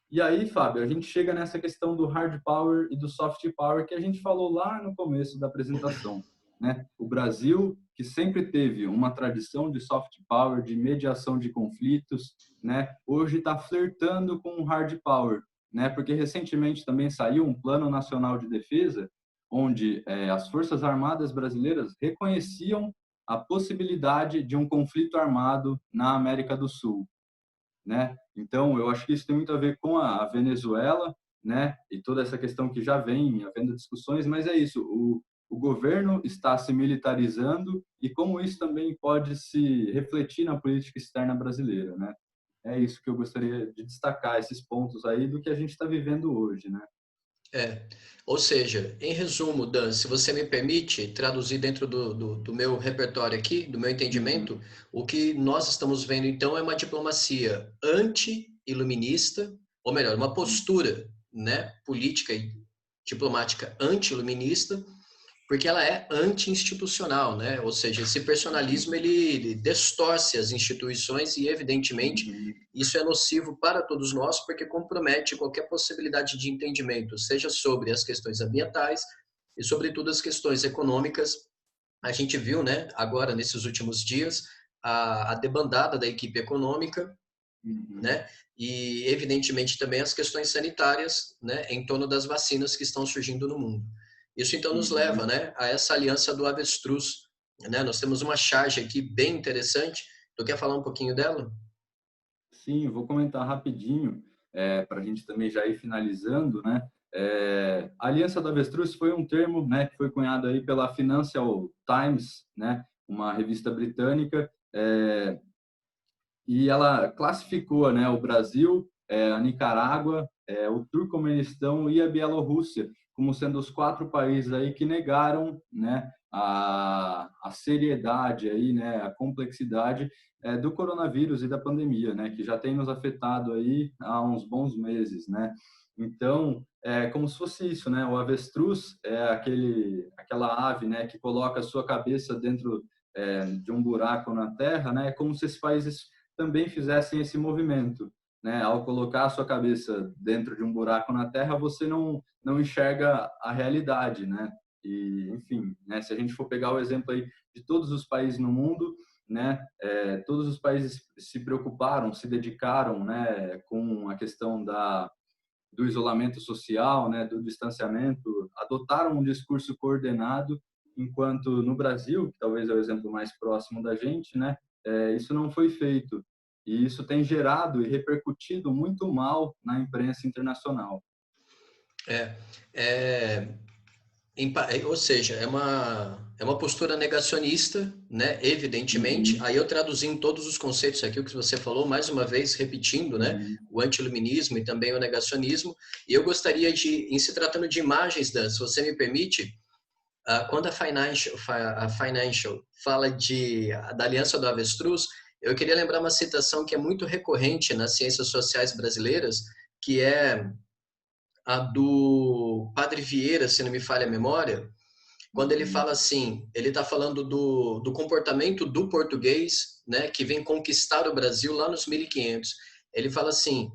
E aí, Fábio, a gente chega nessa questão do hard power e do soft power que a gente falou lá no começo da apresentação, né? O Brasil, que sempre teve uma tradição de soft power, de mediação de conflitos, né? Hoje está flertando com o hard power, né? Porque recentemente também saiu um Plano Nacional de Defesa, onde as Forças Armadas brasileiras reconheciam a possibilidade de um conflito armado na América do Sul, né? Então, eu acho que isso tem muito a ver com a Venezuela, né? E toda essa questão que já vem havendo discussões, mas é isso, o governo está se militarizando e como isso também pode se refletir na política externa brasileira, né? É isso que eu gostaria de destacar, esses pontos aí do que a gente está vivendo hoje, né? É, ou seja, em resumo, Dan, se você me permite traduzir dentro do meu repertório aqui, do meu Uhum, entendimento, o que nós estamos vendo então é uma diplomacia anti-iluminista, ou melhor, uma uhum, postura, né, política e diplomática anti-iluminista, porque ela é anti-institucional, né? Ou seja, esse personalismo ele distorce as instituições e, evidentemente, uhum, isso é nocivo para todos nós, porque compromete qualquer possibilidade de entendimento, seja sobre as questões ambientais e, sobretudo, as questões econômicas. A gente viu, né, agora, nesses últimos dias, a debandada da equipe econômica, Uhum. né? E, evidentemente, também as questões sanitárias, né, em torno das vacinas que estão surgindo no mundo. Isso, então, nos leva, Uhum. né, a essa aliança do avestruz, né? Nós temos uma charge aqui bem interessante. Tu quer falar um pouquinho dela? Sim, eu vou comentar rapidinho, para a gente também já ir finalizando, né? A Aliança do Avestruz foi um termo, né, que foi cunhado aí pela Financial Times, né, uma revista britânica, e ela classificou, né, o Brasil, a Nicarágua, o Turcomenistão e a Bielorrússia como sendo os 4 países aí que negaram, né, a seriedade aí, né, a complexidade do coronavírus e da pandemia, né, que já tem nos afetado aí há uns bons meses, né. Então, é como se fosse isso, né? O avestruz é aquela ave, né, que coloca a sua cabeça dentro de um buraco na terra, né? É como se esses países também fizessem esse movimento, né? Ao colocar a sua cabeça dentro de um buraco na terra, você não enxerga a realidade, né? E, enfim, né? Se a gente for pegar o exemplo aí de todos os países no mundo, né? Todos os países se preocuparam, se dedicaram, né? Com a questão do isolamento social, né? Do distanciamento, adotaram um discurso coordenado, enquanto no Brasil, que talvez é o exemplo mais próximo da gente, né? Isso não foi feito. E isso tem gerado e repercutido muito mal na imprensa internacional. É, é, ou seja, é uma postura negacionista, né? Evidentemente. Uhum, Aí eu traduzi em todos os conceitos aqui o que você falou, mais uma vez repetindo, né? uhum, O antiluminismo e também o negacionismo. E eu gostaria de, em se tratando de imagens, Dan, se você me permite, quando a Financial fala da Aliança do Avestruz, eu queria lembrar uma citação que é muito recorrente nas ciências sociais brasileiras, que é a do Padre Vieira, se não me falha a memória, quando ele uhum, fala assim, ele está falando do comportamento do português, né, que vem conquistar o Brasil lá nos 1500. Ele fala assim,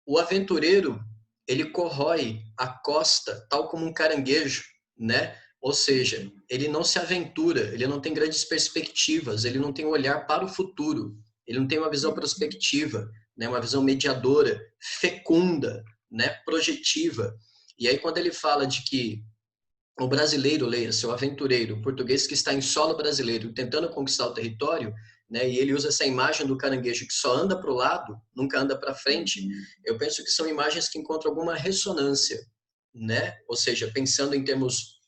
o aventureiro, ele corrói a costa tal como um caranguejo, né? Ou seja, uhum, ele não se aventura, ele não tem grandes perspectivas, ele não tem um olhar para o futuro, ele não tem uma visão uhum, prospectiva, né, uma visão mediadora, fecunda, né, projetiva. E aí quando ele fala de que o brasileiro, leia-se, o aventureiro, o português que está em solo brasileiro, tentando conquistar o território, né, e ele usa essa imagem do caranguejo que só anda para o lado, nunca anda para frente, uhum, eu penso que são imagens que encontram alguma ressonância, né? Ou seja, pensando em termos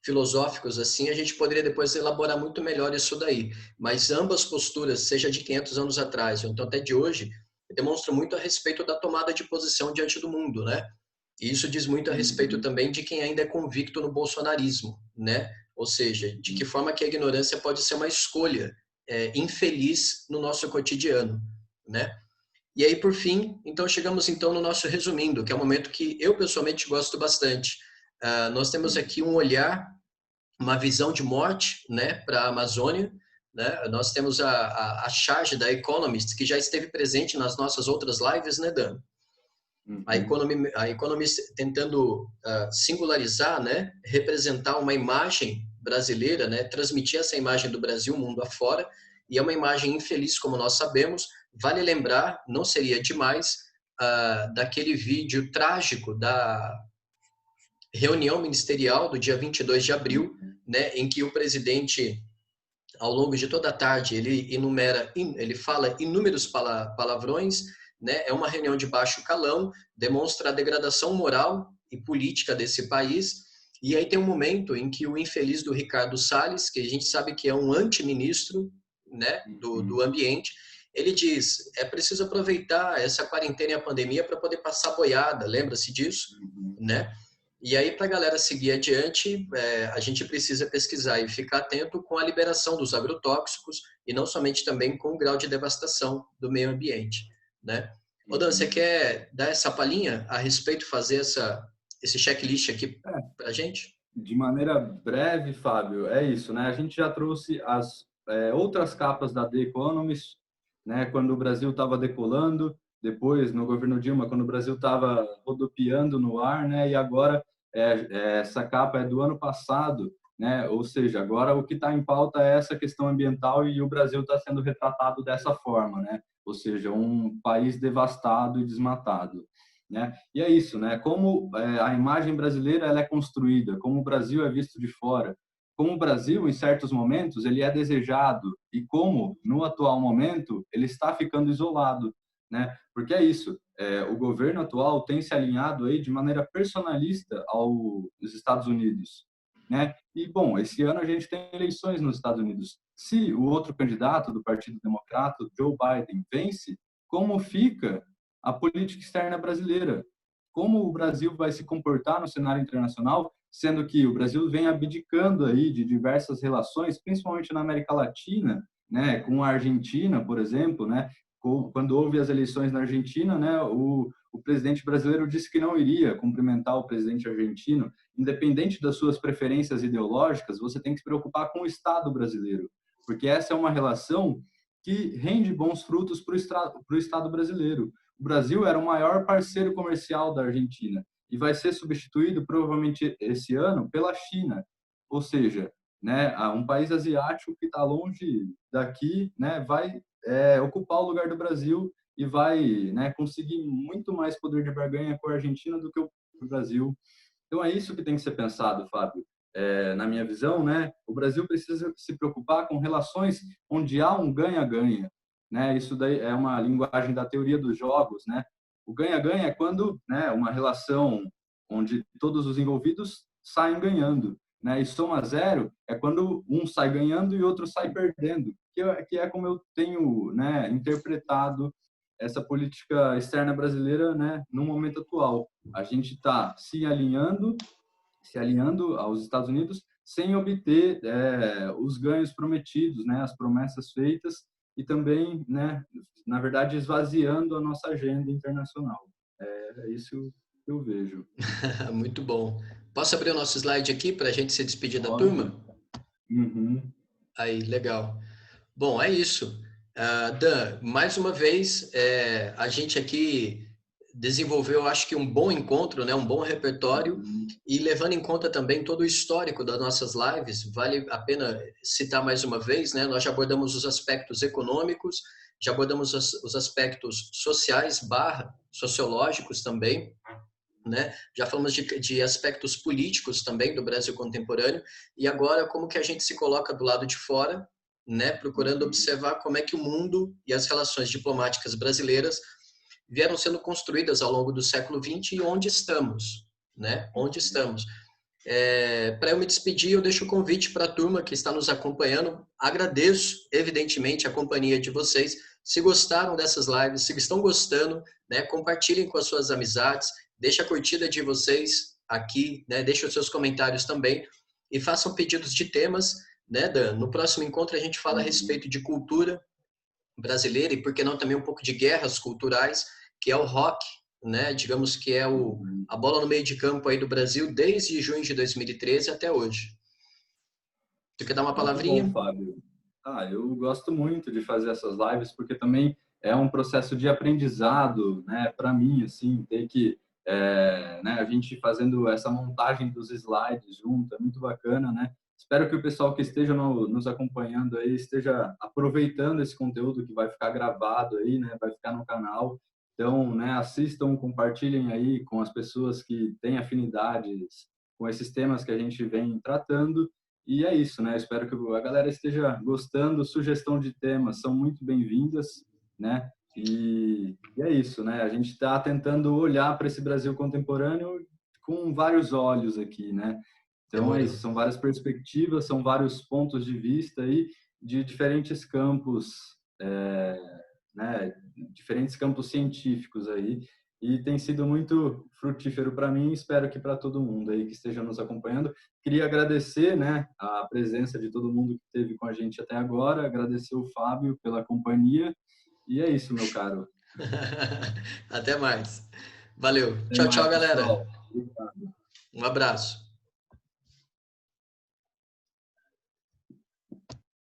filosóficos assim, a gente poderia depois elaborar muito melhor isso daí. Mas ambas posturas, seja de 500 anos atrás, ou então até de hoje, demonstram muito a respeito da tomada de posição diante do mundo, né? E isso diz muito a respeito uhum, também de quem ainda é convicto no bolsonarismo, né? Ou seja, de que forma que a ignorância pode ser uma escolha infeliz no nosso cotidiano, né? E aí, por fim, então chegamos então no nosso resumindo, que é um momento que eu pessoalmente gosto bastante. Nós temos uhum, aqui um olhar, uma visão de morte, né, para a Amazônia, né? Nós temos a charge da Economist, que já esteve presente nas nossas outras lives, né, Dan? uhum, A Economist tentando singularizar, né, representar uma imagem brasileira, né, transmitir essa imagem do Brasil mundo afora, e é uma imagem infeliz, como nós sabemos. Vale lembrar, não seria demais, daquele vídeo trágico da reunião ministerial do dia 22 de abril, uhum, né, em que o presidente, ao longo de toda a tarde, ele fala inúmeros palavrões, né? É uma reunião de baixo calão, demonstra a degradação moral e política desse país. E aí tem um momento em que o infeliz do Ricardo Salles, que a gente sabe que é um antiministro, né, do uhum, ambiente, ele diz: é preciso aproveitar essa quarentena e a pandemia para poder passar boiada, lembra-se disso, uhum. né? E aí, para a galera seguir adiante, a gente precisa pesquisar e ficar atento com a liberação dos agrotóxicos e não somente também com o grau de devastação do meio ambiente, né? Ô Dan, você Uhum. quer dar essa palhinha a respeito, fazer esse checklist aqui para a gente? De maneira breve, Fábio, é isso, né? A gente já trouxe as outras capas da The Economist, né? Quando o Brasil estava decolando, depois no governo Dilma, quando o Brasil estava rodopiando no ar, né? E agora essa capa é do ano passado, né? Ou seja, agora o que está em pauta é essa questão ambiental e o Brasil está sendo retratado dessa forma, né? ou seja, um país devastado e desmatado, né? E é isso, né? Como a imagem brasileira ela é construída, como o Brasil é visto de fora, como o Brasil, em certos momentos, ele é desejado e como, no atual momento, ele está ficando isolado, né? Porque é isso, o governo atual tem se alinhado aí de maneira personalista aos Estados Unidos, né? E, bom, esse ano a gente tem eleições nos Estados Unidos. Se o outro candidato do Partido Democrata, Joe Biden, vence, como fica a política externa brasileira? Como o Brasil vai se comportar no cenário internacional, sendo que o Brasil vem abdicando aí de diversas relações, principalmente na América Latina, né, com a Argentina, por exemplo, né? Quando houve as eleições na Argentina, né, o presidente brasileiro disse que não iria cumprimentar o presidente argentino. Independente das suas preferências ideológicas, você tem que se preocupar com o Estado brasileiro, porque essa é uma relação que rende bons frutos para o Estado brasileiro. O Brasil era o maior parceiro comercial da Argentina e vai ser substituído provavelmente esse ano pela China, ou seja, né, um país asiático que está longe daqui, né, vai ocupar o lugar do Brasil e vai, né, conseguir muito mais poder de barganha com a Argentina do que o Brasil. Então é isso que tem que ser pensado, Fábio. Na minha visão, né, o Brasil precisa se preocupar com relações onde há um ganha-ganha, né? Isso daí é uma linguagem da teoria dos jogos, né? O ganha-ganha é quando, né, uma relação onde todos os envolvidos saem ganhando, né? E soma zero é quando um sai ganhando e o outro sai perdendo, que é como eu tenho, né, interpretado essa política externa brasileira, né, no momento atual. A gente está se alinhando aos Estados Unidos sem obter os ganhos prometidos, né, as promessas feitas e também, né, na verdade, esvaziando a nossa agenda internacional. É isso que eu vejo. Muito bom. Posso abrir o nosso slide aqui para a gente se despedir da Pode. turma? Uhum. Aí, legal. Bom, é isso. Dan, mais uma vez, a gente aqui desenvolveu, acho que um bom encontro, né? Um bom repertório, Uhum. e levando em conta também todo o histórico das nossas lives, vale a pena citar mais uma vez, né? Nós já abordamos os aspectos econômicos, já abordamos os aspectos sociais barra sociológicos também, né? Já falamos de aspectos políticos também do Brasil contemporâneo, e agora como que a gente se coloca do lado de fora, né? Procurando observar como é que o mundo e as relações diplomáticas brasileiras vieram sendo construídas ao longo do século XX e onde estamos, né? Onde estamos. Para eu me despedir, eu deixo o convite para a turma que está nos acompanhando. Agradeço, evidentemente, a companhia de vocês. Se gostaram dessas lives, se estão gostando, né, compartilhem com as suas amizades, deixe a curtida de vocês aqui, né, deixe os seus comentários também e façam pedidos de temas, né, Dan? No próximo encontro a gente fala a respeito de cultura brasileira e, por que não, também um pouco de guerras culturais, que é o rock, né? Digamos que é a bola no meio de campo aí do Brasil desde junho de 2013 até hoje. Tu quer dar uma Muito bom, palavrinha? Fábio. Eu gosto muito de fazer essas lives porque também é um processo de aprendizado, né? Para mim, assim, ter que, né? A gente fazendo essa montagem dos slides junto é muito bacana, né? Espero que o pessoal que esteja nos acompanhando aí esteja aproveitando esse conteúdo que vai ficar gravado aí, né? Vai ficar no canal. Então, né? Assistam, compartilhem aí com as pessoas que têm afinidades com esses temas que a gente vem tratando. E é isso, né? Espero que a galera esteja gostando. Sugestão de temas são muito bem-vindas, né? E é isso, né? A gente está tentando olhar para esse Brasil contemporâneo com vários olhos aqui, né? Então é Demorou. isso, são várias perspectivas, são vários pontos de vista aí de diferentes campos, né? Diferentes campos científicos aí. E tem sido muito frutífero para mim, espero que para todo mundo aí que esteja nos acompanhando. Queria agradecer, né, a presença de todo mundo que esteve com a gente até agora, agradecer o Fábio pela companhia. E é isso, meu caro. Até mais. Valeu. Até Tchau, tchau, mais, galera. pessoal. Obrigado. Um abraço.